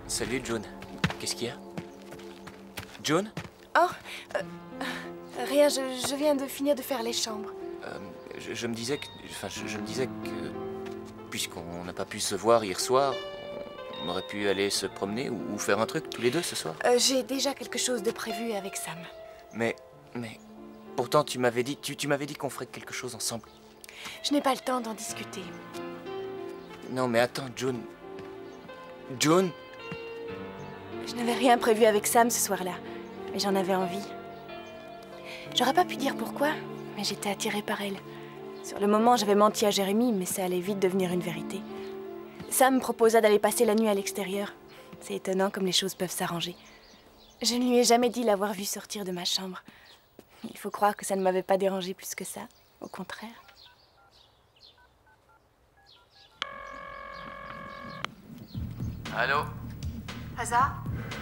Salut, June. Qu'est-ce qu'il y a? June? Oh, rien, je viens de finir de faire les chambres. Je me disais que... Enfin, je me disais que... Puisqu'on n'a pas pu se voir hier soir, on aurait pu aller se promener ou faire un truc tous les deux ce soir. J'ai déjà quelque chose de prévu avec Sam. Mais... Pourtant, tu m'avais dit qu'on ferait quelque chose ensemble. Je n'ai pas le temps d'en discuter. Non, mais attends, June... June? Je n'avais rien prévu avec Sam ce soir-là, mais j'en avais envie. J'aurais pas pu dire pourquoi, mais j'étais attirée par elle. Sur le moment, j'avais menti à Jérémy, mais ça allait vite devenir une vérité. Sam me proposa d'aller passer la nuit à l'extérieur. C'est étonnant comme les choses peuvent s'arranger. Je ne lui ai jamais dit l'avoir vu sortir de ma chambre. Il faut croire que ça ne m'avait pas dérangé plus que ça. Au contraire. Allô? Asa,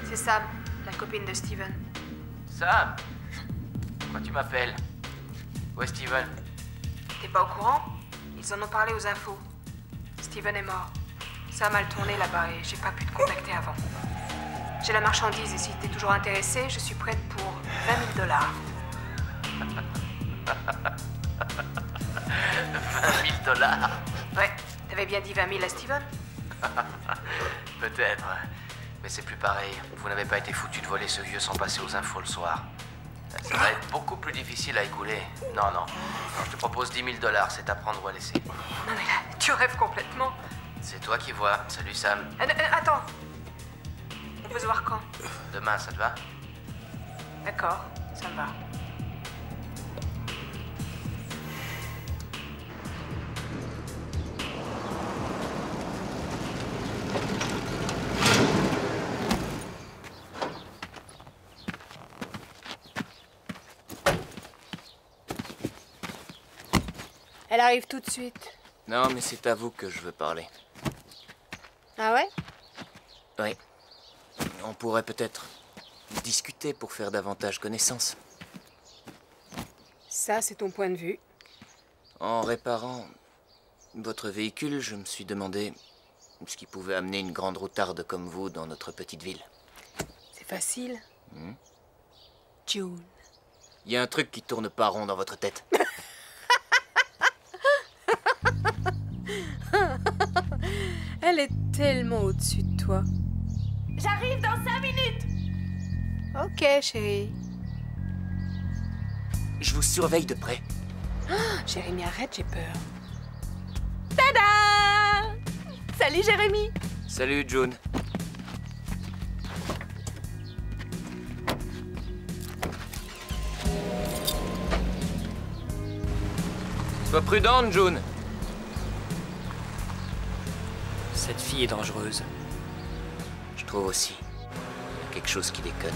c'est Sam, la copine de Steven. Sam? Pourquoi tu m'appelles? Où est Steven? T'es pas au courant? Ils en ont parlé aux infos. Steven est mort. Ça a mal tourné là-bas et j'ai pas pu te contacter avant. J'ai la marchandise et si t'es toujours intéressé, je suis prête pour 20 000 $. 20 000 $? Ouais, t'avais bien dit 20 000 à Steven? Peut-être. Mais c'est plus pareil. Vous n'avez pas été foutu de voler ce vieux sans passer aux infos le soir. Ça va être beaucoup plus difficile à écouler. Non, non. Non, je te propose 10 000 $. C'est à prendre ou à laisser. Non mais là, tu rêves complètement. C'est toi qui vois. Salut Sam. Attends. On peut se voir quand? Demain, ça te va? D'accord, ça me va. Elle arrive tout de suite. Non, mais c'est à vous que je veux parler. Ah ouais? Oui. On pourrait peut-être discuter pour faire davantage connaissance. Ça, c'est ton point de vue. En réparant votre véhicule, je me suis demandé ce qui pouvait amener une grande routarde comme vous dans notre petite ville. C'est facile. June. Il y a un truc qui tourne pas rond dans votre tête. Elle est tellement au-dessus de toi. J'arrive dans 5 minutes! Ok, chérie. Je vous surveille de près. Jérémy, arrête, j'ai peur. Tada! Salut Jérémy! Salut, June. Sois prudente, June. Cette fille est dangereuse. Je trouve aussi. Il y a quelque chose qui déconne.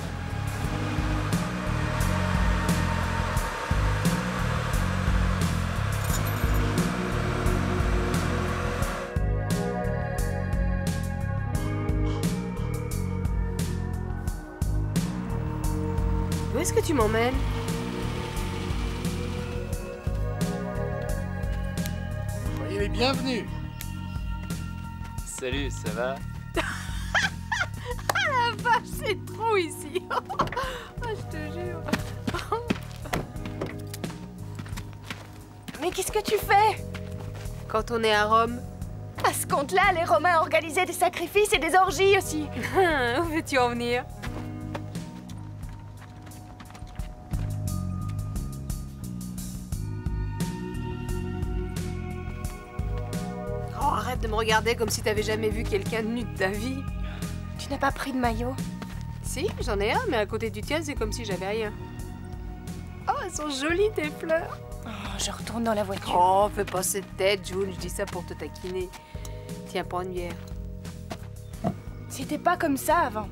Où est-ce que tu m'emmènes? Soyez les bienvenus. Salut, ça va? Ah la vache, c'est trop ici. Oh, je te jure. Mais qu'est-ce que tu fais? Quand on est à Rome. À ce compte-là, les Romains organisaient des sacrifices et des orgies aussi. Où veux-tu en venir? Oh, arrête de me regarder comme si t'avais jamais vu quelqu'un de nu de ta vie. Tu n'as pas pris de maillot? Si, j'en ai un, mais à côté du tien, c'est comme si j'avais rien. Oh, elles sont jolies tes fleurs. Oh, je retourne dans la voiture. Oh, fais pas cette tête, June, je dis ça pour te taquiner. Tiens, prends une bière. C'était pas comme ça avant.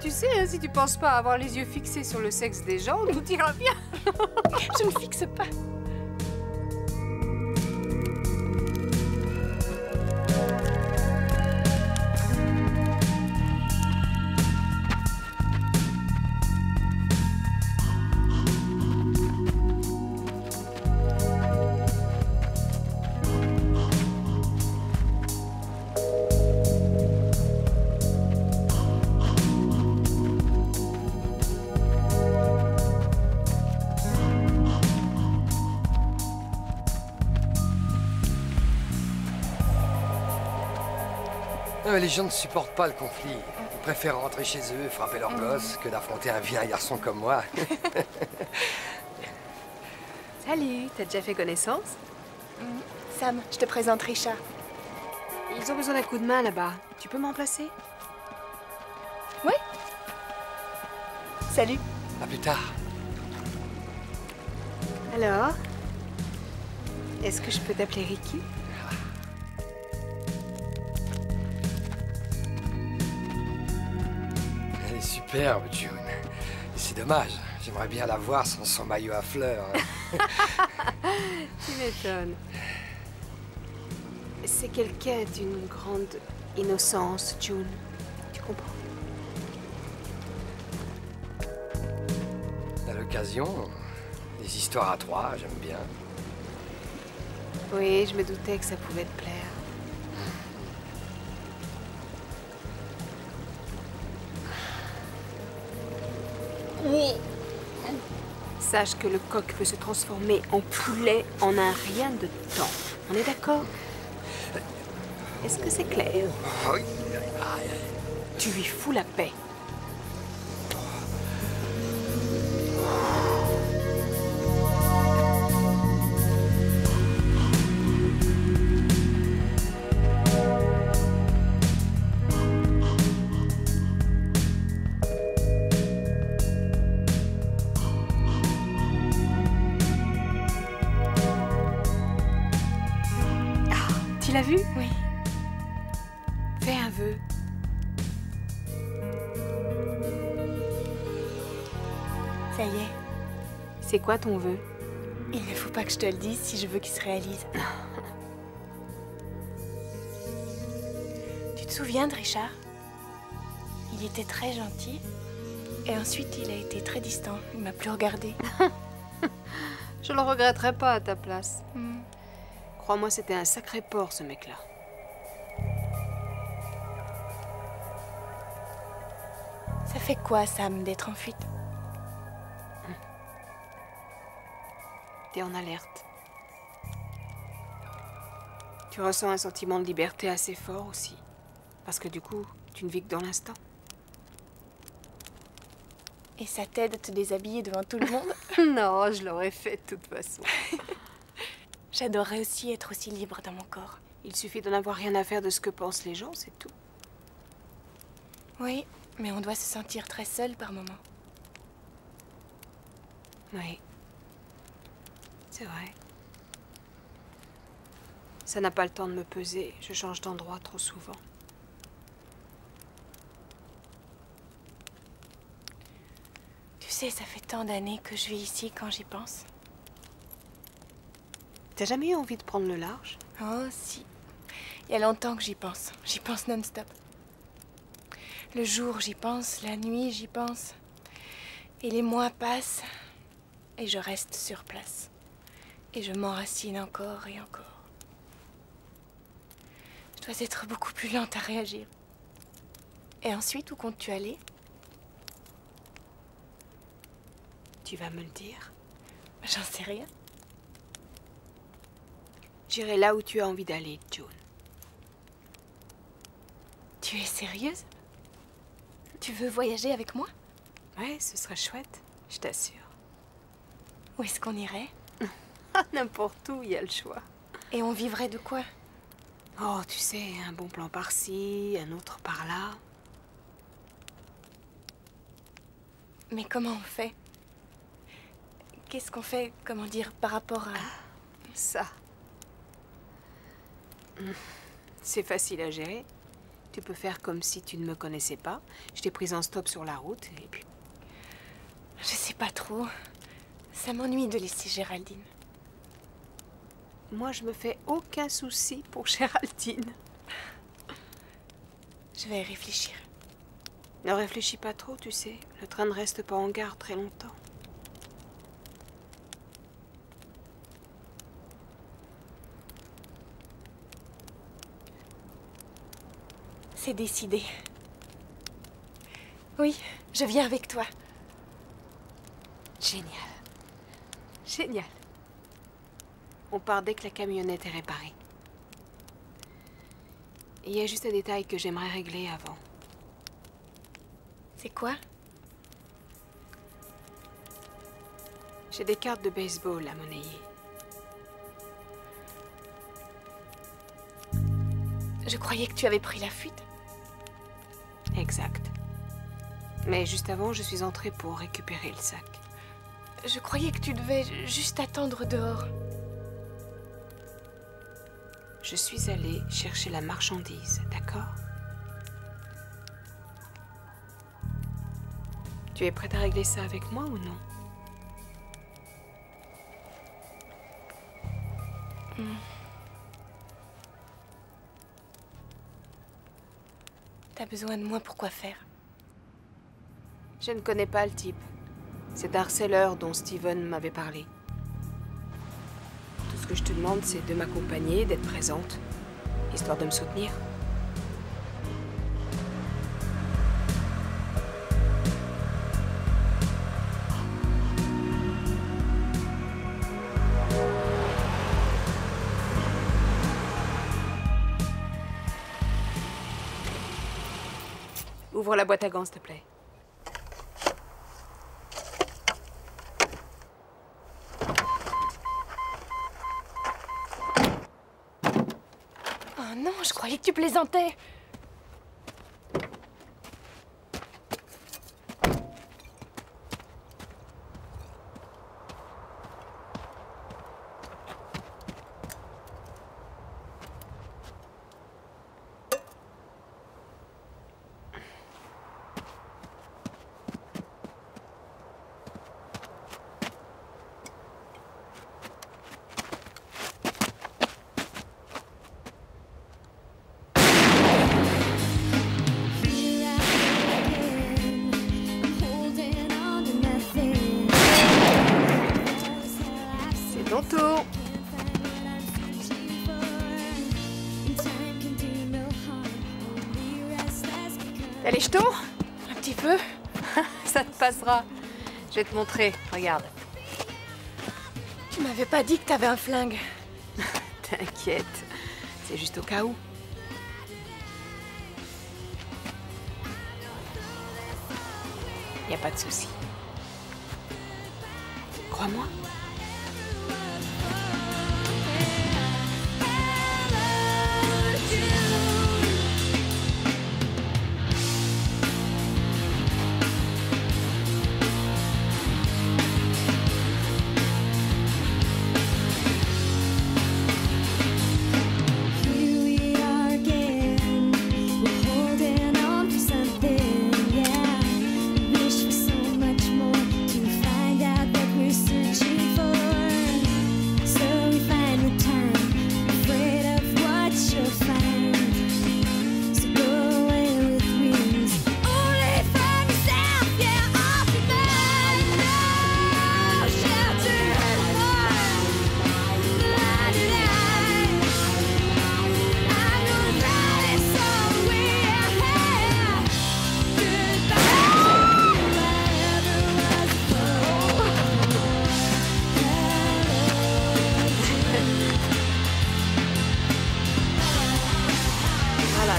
Tu sais, hein, si tu penses pas avoir les yeux fixés sur le sexe des gens, tout ira bien. Je ne fixe pas. Non, mais les gens ne supportent pas le conflit. Ils préfèrent rentrer chez eux et frapper leurs gosses que d'affronter un vilain garçon comme moi. Salut, t'as déjà fait connaissance? Sam, je te présente Richard. Ils ont besoin d'un coup de main là-bas. Tu peux m'en placer? Oui. Salut. À plus tard. Alors? Est-ce que je peux t'appeler Ricky? superbe, June. Et c'est dommage. J'aimerais bien la voir sans son maillot à fleurs. Tu m'étonnes. C'est quelqu'un d'une grande innocence, June. Tu comprends? À l'occasion, des histoires à trois, j'aime bien. Oui, je me doutais que ça pouvait te plaire. Sache que le coq peut se transformer en poulet en un rien de temps. On est d'accord? Est-ce que c'est clair? Oui. Tu lui fous la paix. Tu l'as vu? Oui. Fais un vœu. Ça y est. C'est quoi ton vœu? Il ne faut pas que je te le dise si je veux qu'il se réalise. Tu te souviens de Richard? Il était très gentil. Et ensuite, il a été très distant. Il m'a plus regardé. Je le regretterais pas à ta place. Crois-moi, c'était un sacré porc, ce mec-là. Ça fait quoi, Sam, d'être en fuite? T'es en alerte. Tu ressens un sentiment de liberté assez fort aussi. Parce que du coup, tu ne vis que dans l'instant. Et ça t'aide à te déshabiller devant tout le monde? Non, je l'aurais fait de toute façon. J'adorerais aussi être aussi libre dans mon corps. Il suffit d'en avoir rien à faire de ce que pensent les gens, c'est tout. Oui, mais on doit se sentir très seul par moments. Oui. C'est vrai. Ça n'a pas le temps de me peser. Je change d'endroit trop souvent. Tu sais, ça fait tant d'années que je vis ici quand j'y pense. T'as jamais eu envie de prendre le large? Oh, si. Il y a longtemps que j'y pense. J'y pense non-stop. Le jour, j'y pense. La nuit, j'y pense. Et les mois passent. Et je reste sur place. Et je m'enracine encore et encore. Je dois être beaucoup plus lente à réagir. Et ensuite, où comptes-tu aller? Tu vas me le dire? J'en sais rien. J'irai là où tu as envie d'aller, June. Tu es sérieuse? Tu veux voyager avec moi? Ouais, ce serait chouette, je t'assure. Où est-ce qu'on irait? N'importe où, il y a le choix. Et on vivrait de quoi? Oh, tu sais, un bon plan par-ci, un autre par-là. Mais comment on fait? Qu'est-ce qu'on fait, comment dire, par rapport à... Ça. C'est facile à gérer. Tu peux faire comme si tu ne me connaissais pas. Je t'ai prise en stop sur la route et puis... Je sais pas trop. Ça m'ennuie de laisser Géraldine. Moi, je me fais aucun souci pour Géraldine. Je vais y réfléchir. Ne réfléchis pas trop, tu sais. Le train ne reste pas en gare très longtemps. C'est décidé. Oui, je viens avec toi. Génial. Génial. On part dès que la camionnette est réparée. Il y a juste un détail que j'aimerais régler avant. C'est quoi? J'ai des cartes de baseball à monnayer. Je croyais que tu avais pris la fuite. Exact. Mais juste avant, je suis entrée pour récupérer le sac. Je croyais que tu devais juste attendre dehors. Je suis allée chercher la marchandise, d'accord? Tu es prête à régler ça avec moi ou non? T'as besoin de moi pour quoi faire? Je ne connais pas le type. C'est un harceleur dont Steven m'avait parlé. Tout ce que je te demande, c'est de m'accompagner, d'être présente, histoire de me soutenir. Ouvre la boîte à gants, s'il te plaît. Oh non, je croyais que tu plaisantais. Ton tour. T'as les jetons? Un petit peu. Ça te passera. Je vais te montrer. Regarde. Tu m'avais pas dit que t'avais un flingue. T'inquiète. C'est juste au cas où. Y a pas de souci. Crois-moi.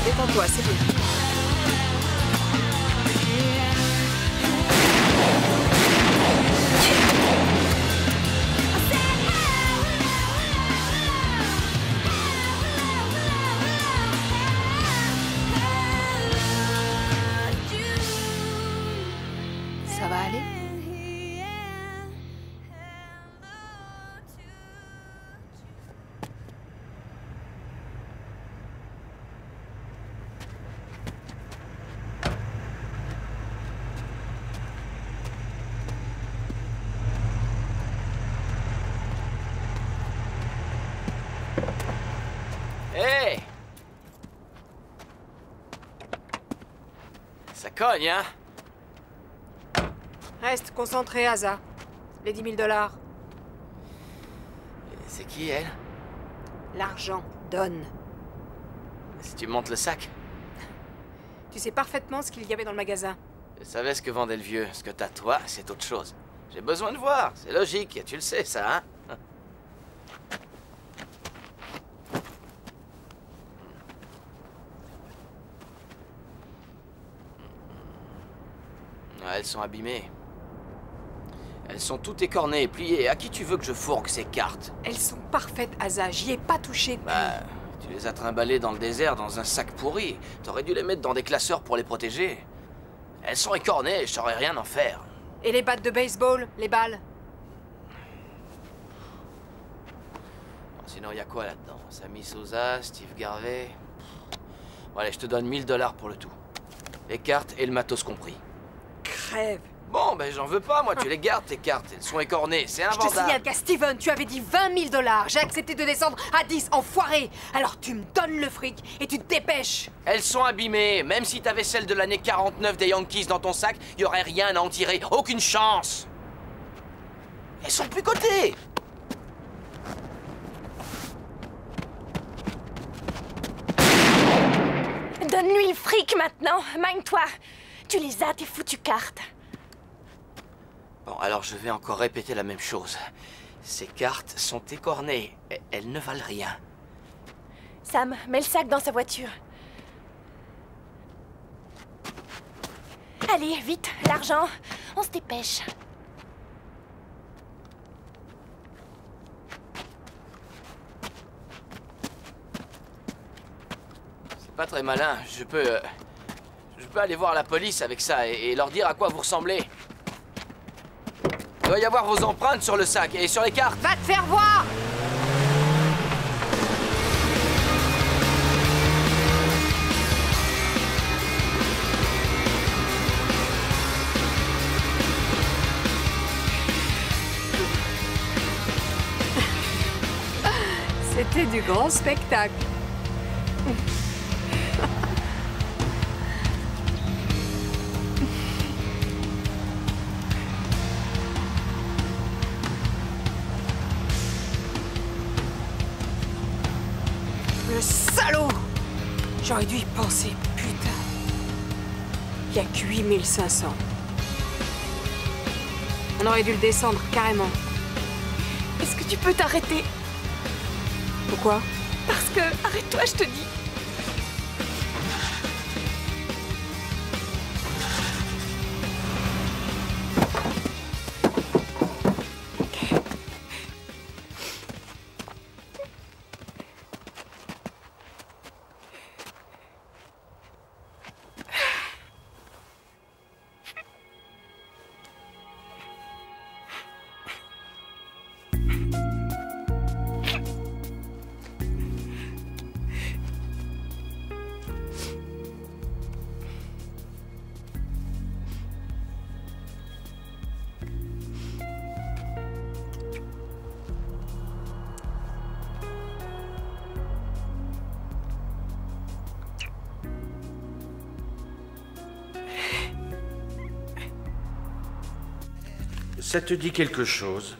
Détends-toi, c'est bon. Ça va aller? Hey! Ça cogne, hein? Reste concentré, Asa. Les 10 000 $. C'est qui, elle? L'argent. Donne. Si tu montes le sac. Tu sais parfaitement ce qu'il y avait dans le magasin. Je savais ce que vendait le vieux. Ce que t'as toi, c'est autre chose. J'ai besoin de voir. C'est logique. Tu le sais, ça, hein? Elles sont abîmées. Elles sont toutes écornées et pliées. À qui tu veux que je fourgue ces cartes? Elles sont parfaites, Asa. J'y ai pas touché depuis. Bah, tu les as trimballées dans le désert dans un sac pourri. T'aurais dû les mettre dans des classeurs pour les protéger. Elles sont écornées et je saurais rien en faire. Et les battes de baseball, les balles? Bon, sinon, il y a quoi là-dedans? Sammy Sosa, Steve Garvey... Bon, allez, je te donne 1 000 $ pour le tout. Les cartes et le matos compris. Crève. Bon, ben j'en veux pas, moi. Tu les gardes, tes cartes. Elles sont écornées. C'est Je te invendable. signale qu'à Steven, tu avais dit 20 000 $. J'ai accepté de descendre à 10, enfoiré. Alors tu me donnes le fric et tu te dépêches. Elles sont abîmées. Même si t'avais celle de l'année 49 des Yankees dans ton sac, y aurait rien à en tirer. Aucune chance. Elles sont plus cotées. Donne-lui le fric maintenant. Mine-toi. Tu les as, tes foutues cartes. Bon, alors je vais encore répéter la même chose. Ces cartes sont écornées. Elles ne valent rien. Sam, mets le sac dans sa voiture. Allez, vite, l'argent. On se dépêche. C'est pas très malin. Je peux aller voir la police avec ça et leur dire à quoi vous ressemblez. Il doit y avoir vos empreintes sur le sac et sur les cartes. Va te faire voir! C'était du grand spectacle. Le salaud! J'aurais dû y penser, putain. Il y a que 8500. On aurait dû le descendre, carrément. Est-ce que tu peux t'arrêter? Pourquoi? Parce que... Arrête-toi, je te dis. Ça te dit quelque chose?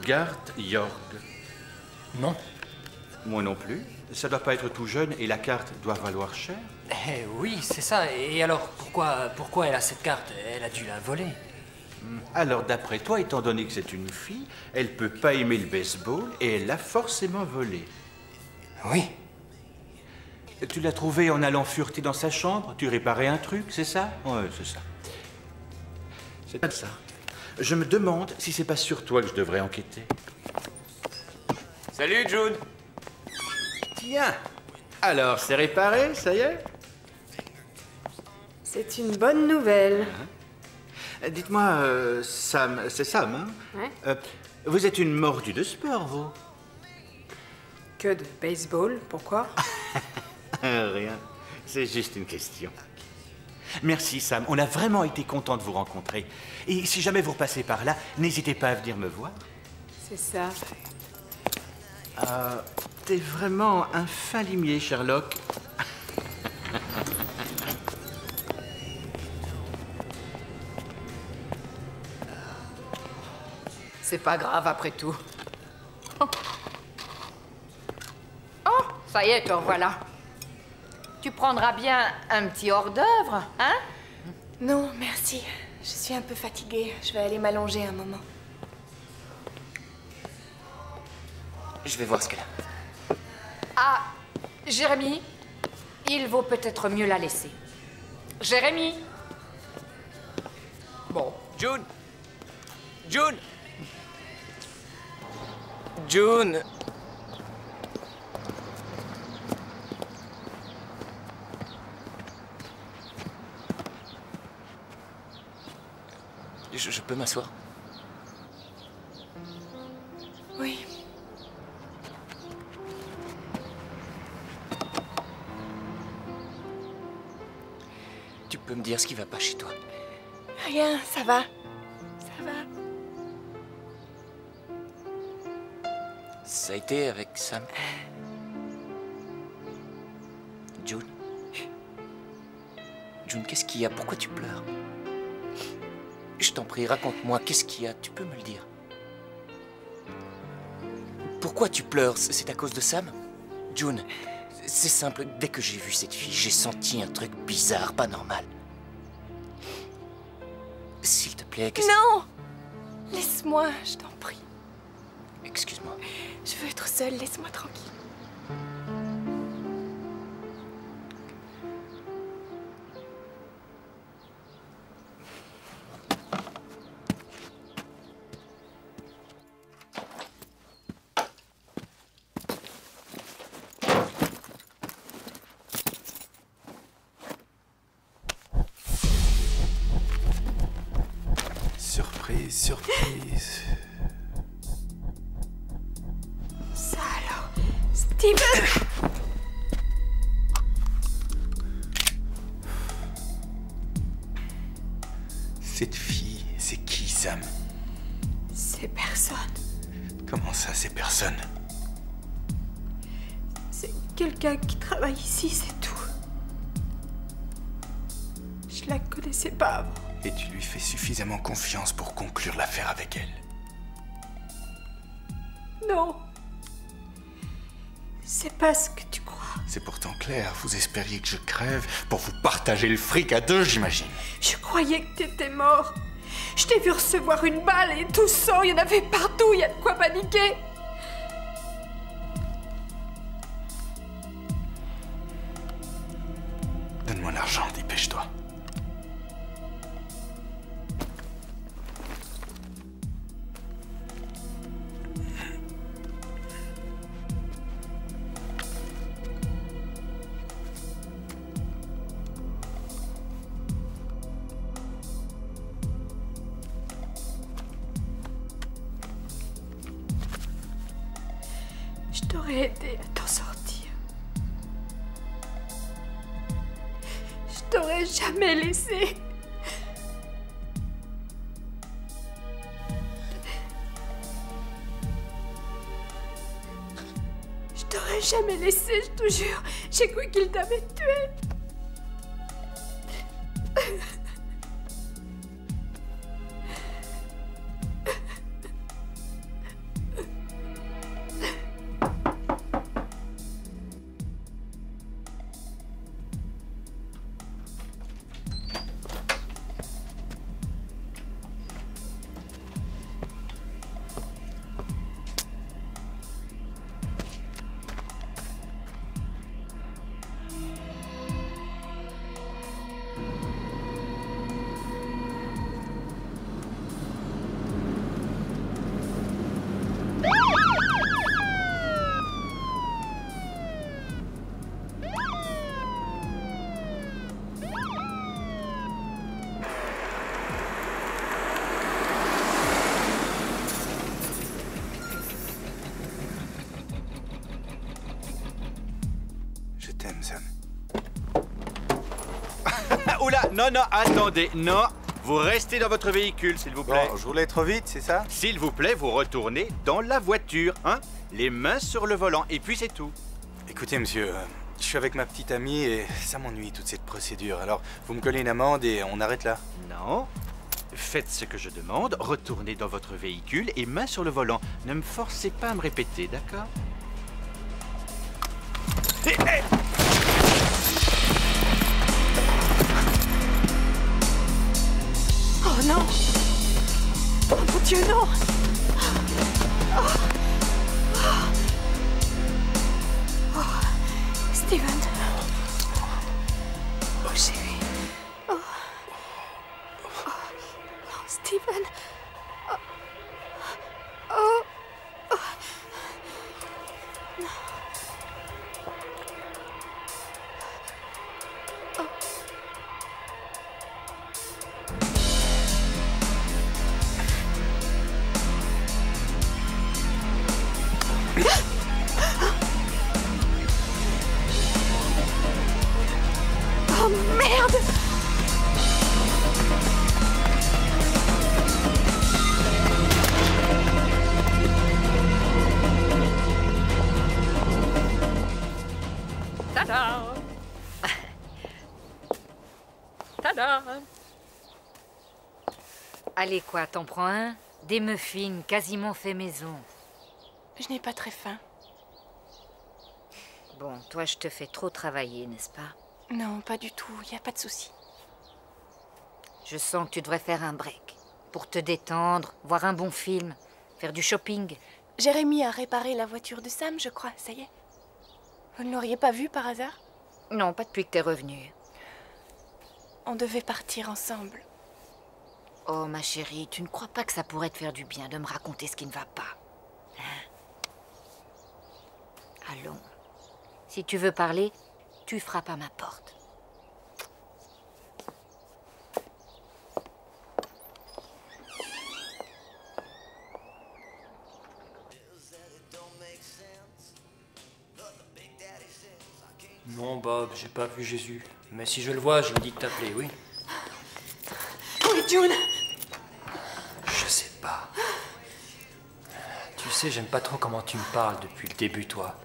Garth Jorg? Non. Moi non plus. Ça doit pas être tout jeune et la carte doit valoir cher. Eh oui, c'est ça. Et alors, pourquoi elle a cette carte? Elle a dû la voler. Alors, d'après toi, étant donné que c'est une fille, elle peut pas aimer le baseball et elle l'a forcément volé. Oui. Tu l'as trouvée en allant fureter dans sa chambre? Tu réparais un truc, c'est ça? Ouais, c'est ça. C'est pas ça. Je me demande si c'est pas sur toi que je devrais enquêter. Salut, June. Tiens. Alors, c'est réparé, ça y est? C'est une bonne nouvelle. Dites-moi, Sam, c'est Sam, hein? Ouais. Vous êtes une mordue de sport, vous? Que de baseball, pourquoi? Rien. C'est juste une question. Merci, Sam. On a vraiment été content de vous rencontrer. Et si jamais vous repassez par là, n'hésitez pas à venir me voir. C'est ça. T'es vraiment un fin limier, Sherlock. C'est pas grave après tout. Oh, ça y est, te revoilà. Tu prendras bien un petit hors-d'œuvre, hein? Non, merci. Je suis un peu fatiguée. Je vais aller m'allonger un moment. Je vais voir ce qu'elle a. Ah, Jérémy, il vaut peut-être mieux la laisser. Jérémy! Bon. June! June! June! Je peux m'asseoir? Oui. Tu peux me dire ce qui va pas chez toi? Rien, ça va. Ça va. Ça a été avec Sam? June? June, qu'est-ce qu'il y a? Pourquoi tu pleures? Je t'en prie, raconte-moi, qu'est-ce qu'il y a? Tu peux me le dire? Pourquoi tu pleures? C'est à cause de Sam? June, c'est simple, dès que j'ai vu cette fille, j'ai senti un truc bizarre, pas normal. S'il te plaît, qu'est-ce... Non! Laisse-moi, je t'en prie. Excuse-moi. Je veux être seule, laisse-moi tranquille. Surprise, surprise. Ça alors, Steven! Cette fille, c'est qui, Sam? C'est personne. Comment ça, c'est personne? C'est quelqu'un qui travaille ici, c'est tout. Je la connaissais pas avant. Et tu lui fais suffisamment confiance pour conclure l'affaire avec elle? Non. C'est pas ce que tu crois. C'est pourtant clair, vous espériez que je crève pour vous partager le fric à deux, j'imagine. Je croyais que t'étais mort. Je t'ai vu recevoir une balle et tout sang, il y en avait partout, il y a de quoi paniquer. Donne-moi l'argent, dépêche-toi. Je t'aurais aidé à t'en sortir. Je t'aurais jamais laissé. Je t'aurais jamais laissé, je te jure. J'ai cru qu'il t'avait tué. Je t'aime, Sam. Oula, non, non, attendez, non. Vous restez dans votre véhicule, s'il vous plaît. Bon, je roulais trop vite, c'est ça? S'il vous plaît, vous retournez dans la voiture, hein? Les mains sur le volant, et puis c'est tout. Écoutez, monsieur, je suis avec ma petite amie et ça m'ennuie, toute cette procédure. Alors, vous me collez une amende et on arrête là? Non. Faites ce que je demande, retournez dans votre véhicule et mains sur le volant. Ne me forcez pas à me répéter, d'accord? Oh non! Oh mon Dieu, non! Oh. Oh. Oh. Steven! Oh chérie! Oh. Oh. Non, Steven! Oh. Oh. Oh. Non. Oh. Oh merde! Tada! Tada! Allez quoi, t'en prends un? Des muffins quasiment fait maison. Je n'ai pas très faim. Bon, toi je te fais trop travailler, n'est-ce pas? Non, pas du tout, y a pas de souci. Je sens que tu devrais faire un break. Pour te détendre, voir un bon film, faire du shopping. Jérémy a réparé la voiture de Sam, je crois, ça y est. Vous ne l'auriez pas vu par hasard? Non, pas depuis que t'es revenue. On devait partir ensemble. Oh, ma chérie, tu ne crois pas que ça pourrait te faire du bien de me raconter ce qui ne va pas? Hein? Allons. Si tu veux parler, tu frappes à ma porte. Non, Bob, j'ai pas vu Jésus. Mais si je le vois, je lui dis de t'appeler, oui? Oui, June! Je sais pas. Tu sais, j'aime pas trop comment tu me parles depuis le début, toi.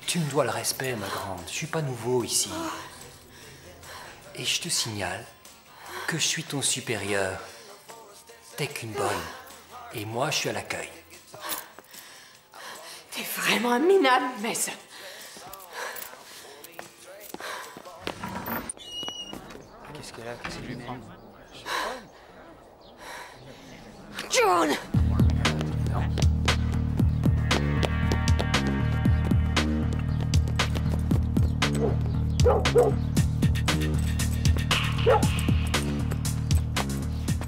Tu me dois le respect, ma grande. Je suis pas nouveau ici. Et je te signale que je suis ton supérieur. T'es qu'une bonne. Et moi, je suis à l'accueil. T'es vraiment un minable, Mason. Qu'est-ce qu'elle a? Qu'est-ce qu'il lui prend? June!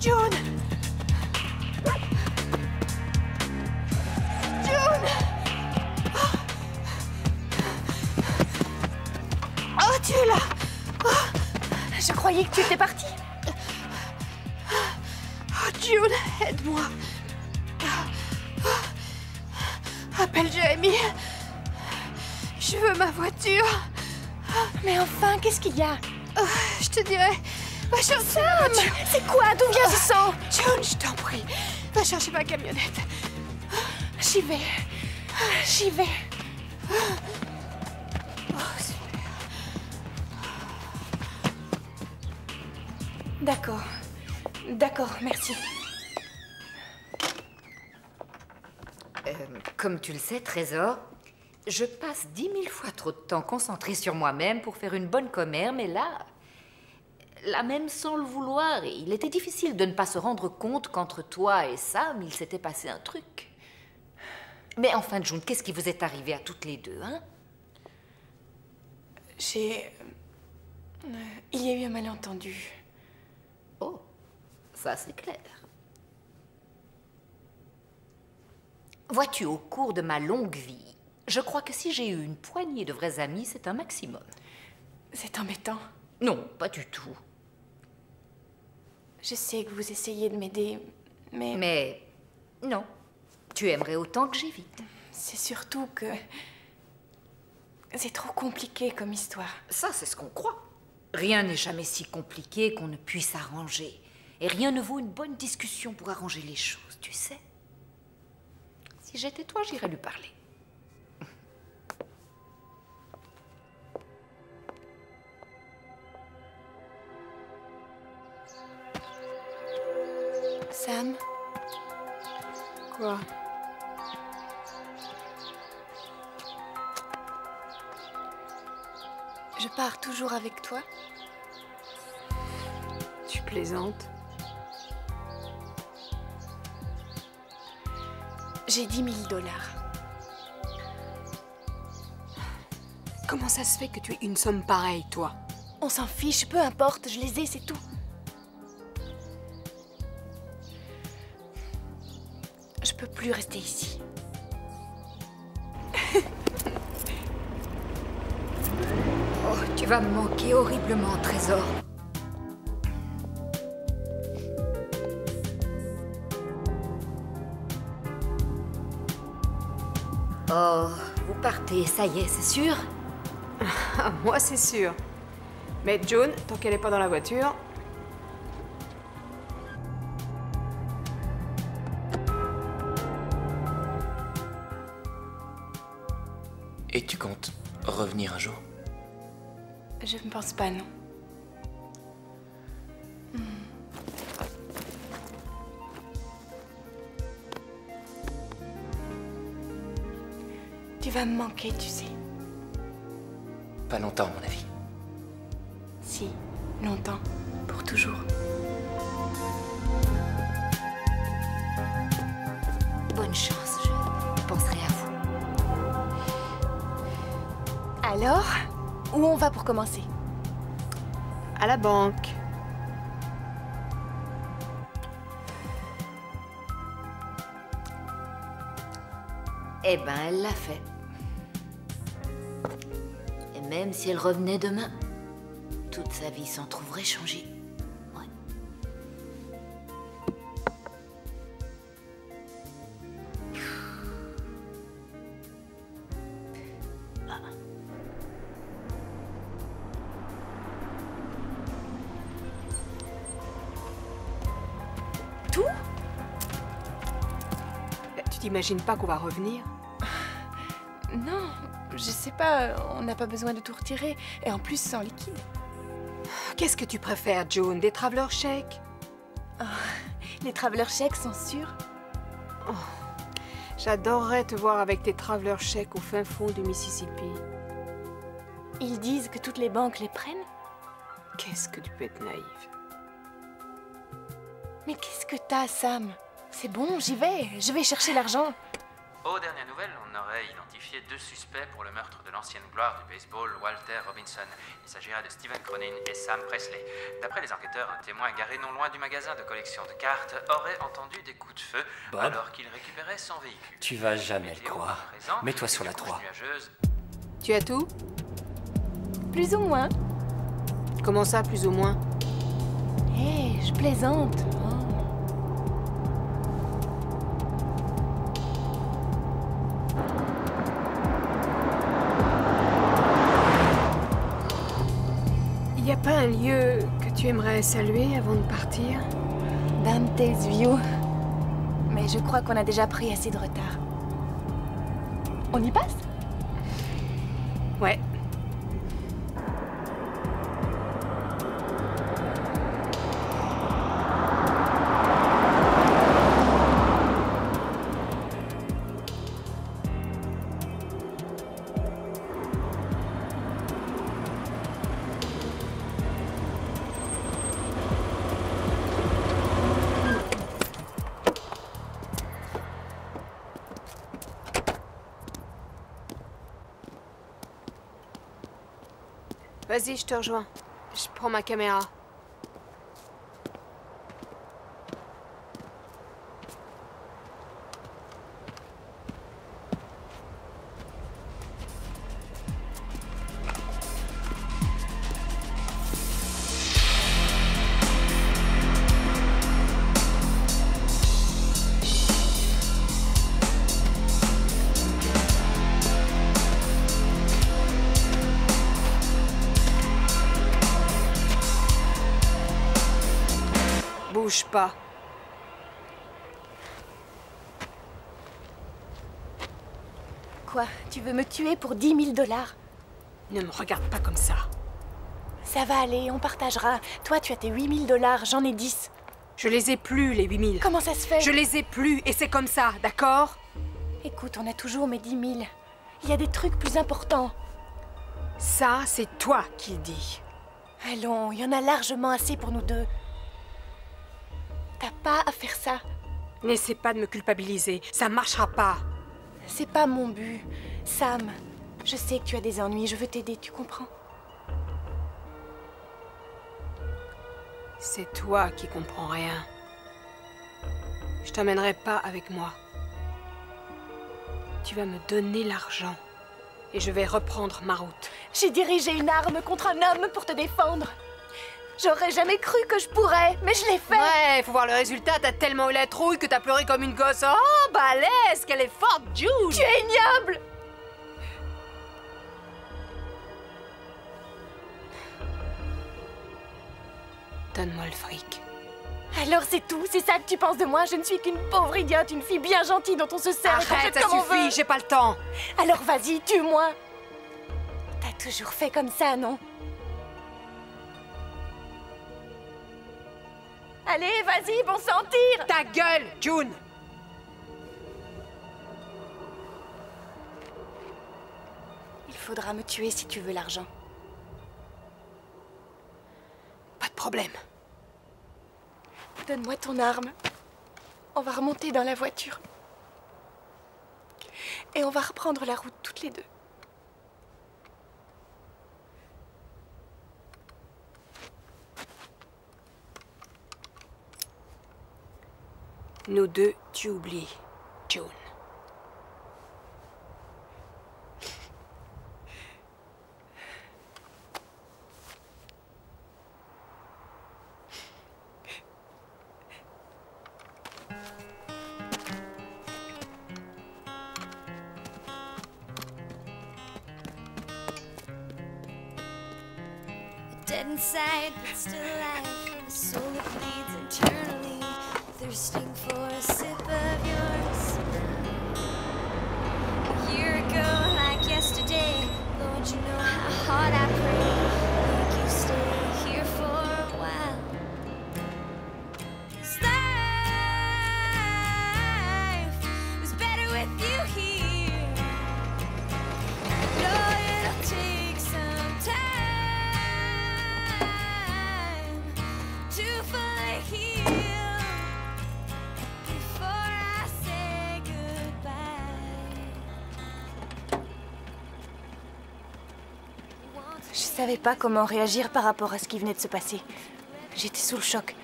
June! June! Oh, tu es là! Je croyais que tu étais partie. Oh, June, aide-moi. Appelle Jérémy. Je veux ma voiture. Mais enfin, qu'est-ce qu'il y a? Je te dirai. Va chercher ma voiture. C'est quoi? D'où vient ce sang? June, je t'en prie. Va chercher ma camionnette. J'y vais. J'y vais. D'accord. D'accord, merci. Comme tu le sais, Trésor, je passe 10 000 fois trop de temps concentrée sur moi-même pour faire une bonne commère, mais là, même sans le vouloir, il était difficile de ne pas se rendre compte qu'entre toi et Sam, il s'était passé un truc. Mais enfin, June, qu'est-ce qui vous est arrivé à toutes les deux, hein? Il y a eu un malentendu. Oh, ça c'est clair. Vois-tu, au cours de ma longue vie, je crois que si j'ai eu une poignée de vrais amis, c'est un maximum. C'est embêtant. Non, pas du tout. Je sais que vous essayez de m'aider, mais... Mais non, tu aimerais autant que j'évite. C'est surtout que... c'est trop compliqué comme histoire. Ça, c'est ce qu'on croit. Rien n'est jamais si compliqué qu'on ne puisse arranger. Et rien ne vaut une bonne discussion pour arranger les choses, tu sais. Si j'étais toi, j'irais lui parler. Sam? Quoi? Je pars toujours avec toi? Tu plaisantes? J'ai 10 000 $. Comment ça se fait que tu aies une somme pareille, toi? On s'en fiche, peu importe, je les ai, c'est tout. Je peux plus rester ici. Oh, tu vas me manquer horriblement, Trésor. Oh, vous partez, ça y est, c'est sûr? Moi, c'est sûr. Mais June, tant qu'elle n'est pas dans la voiture... Et tu comptes revenir un jour? Je ne pense pas, non. Tu vas me manquer, tu sais. Pas longtemps, à mon avis. Si, longtemps. Pour toujours. Bonne chance, je penserai à vous. Alors, où on va pour commencer? À la banque. Eh ben, elle l'a fait. Et même si elle revenait demain, toute sa vie s'en trouverait changée. Ouais. Ah. Tout? Tu t'imagines pas qu'on va revenir? Non, je sais pas, on n'a pas besoin de tout retirer. Et en plus, sans liquide. Qu'est-ce que tu préfères, June? Des traveler chèques? Oh, les traveler chèques sont sûrs. Oh, j'adorerais te voir avec tes traveler chèques au fin fond du Mississippi. Ils disent que toutes les banques les prennent? Qu'est-ce que tu peux être naïve? Mais qu'est-ce que t'as, Sam? C'est bon, j'y vais. Je vais chercher l'argent. Aux dernières nouvelles, on aurait identifié 2 suspects pour le meurtre de l'ancienne gloire du baseball, Walter Robinson. Il s'agirait de Stephen Cronin et Sam Presley. D'après les enquêteurs, un témoin garé non loin du magasin de collection de cartes aurait entendu des coups de feu Bob, alors qu'il récupérait son véhicule. Tu vas jamais le Météo croire. présent, Mets-toi sur la des 3. couches nuageuses. Tu as tout? Plus ou moins. Comment ça, plus ou moins? Hé, je plaisante. Oh. Y a pas un lieu que tu aimerais saluer avant de partir? Dante's View. Mais je crois qu'on a déjà pris assez de retard. On y passe? Ouais. Vas-y, je te rejoins. Je prends ma caméra. Bouge pas. Quoi? Tu veux me tuer pour 10 000 $? Ne me regarde pas comme ça. Ça va aller, on partagera. Toi, tu as tes 8 000 $, j'en ai 10. Je les ai plus, les 8 000. Comment ça se fait? Je les ai plus, et c'est comme ça, d'accord? Écoute, on a toujours mes 10 000. Il y a des trucs plus importants. Ça, c'est toi qui le dis. Allons, il y en a largement assez pour nous deux. T'as pas à faire ça. N'essaie pas de me culpabiliser, ça marchera pas. C'est pas mon but. Sam, je sais que tu as des ennuis, je veux t'aider, tu comprends? C'est toi qui comprends rien. Je t'emmènerai pas avec moi. Tu vas me donner l'argent et je vais reprendre ma route. J'ai dirigé une arme contre un homme pour te défendre. J'aurais jamais cru que je pourrais, mais je l'ai fait. Ouais, faut voir le résultat. T'as tellement eu la trouille que t'as pleuré comme une gosse. Oh, balèze, qu'elle est forte, June. Tu es ignoble. Donne-moi le fric. Alors c'est tout, c'est ça que tu penses de moi? Je ne suis qu'une pauvre idiote, une fille bien gentille dont on se sert et qu'on Arrête, traite ça comme on suffit, veut. j'ai pas le temps. Alors vas-y, tue-moi. T'as toujours fait comme ça, non? Allez, vas-y, bon sang, tire! Ta gueule, June! Il faudra me tuer si tu veux l'argent. Pas de problème. Donne-moi ton arme. On va remonter dans la voiture. Et on va reprendre la route toutes les deux. Nous deux, tu oublies, June. Dead inside, but still alive. A soul that bleeds internally, thirsting for a sip of your smile. A year ago, like yesterday, Lord, you know how hard I pray. Make you stay here for a while. 'Cause life was better with you here. I know it'll take some time to fully heal before I say goodbye. Je savais pas comment réagir par rapport à ce qui venait de se passer. J'étais sous le choc.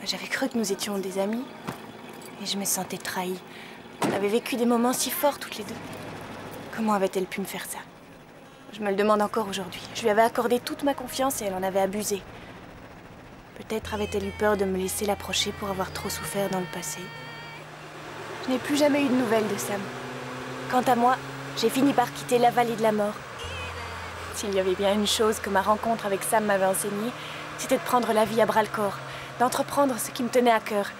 J'avais cru que nous étions des amis. Et je me sentais trahie. On avait vécu des moments si forts toutes les deux. Comment avait-elle pu me faire ça? Je me le demande encore aujourd'hui. Je lui avais accordé toute ma confiance et elle en avait abusé. Peut-être avait-elle eu peur de me laisser l'approcher pour avoir trop souffert dans le passé. Je n'ai plus jamais eu de nouvelles de Sam. Quant à moi, j'ai fini par quitter la vallée de la mort. S'il y avait bien une chose que ma rencontre avec Sam m'avait enseignée, c'était de prendre la vie à bras-le-corps, d'entreprendre ce qui me tenait à cœur.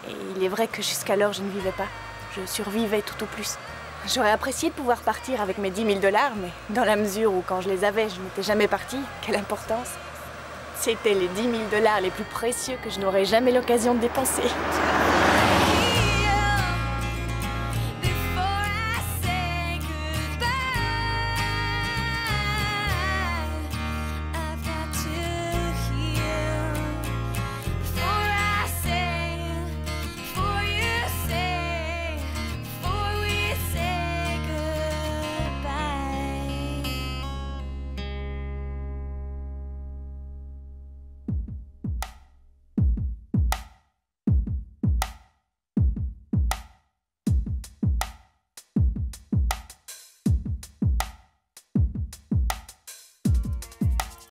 Et il est vrai que jusqu'alors, je ne vivais pas. Je survivais tout au plus. J'aurais apprécié de pouvoir partir avec mes 10 000 $, mais dans la mesure où, quand je les avais, je n'étais jamais partie, quelle importance. C'était les 10 000 $ les plus précieux que je n'aurais jamais l'occasion de dépenser.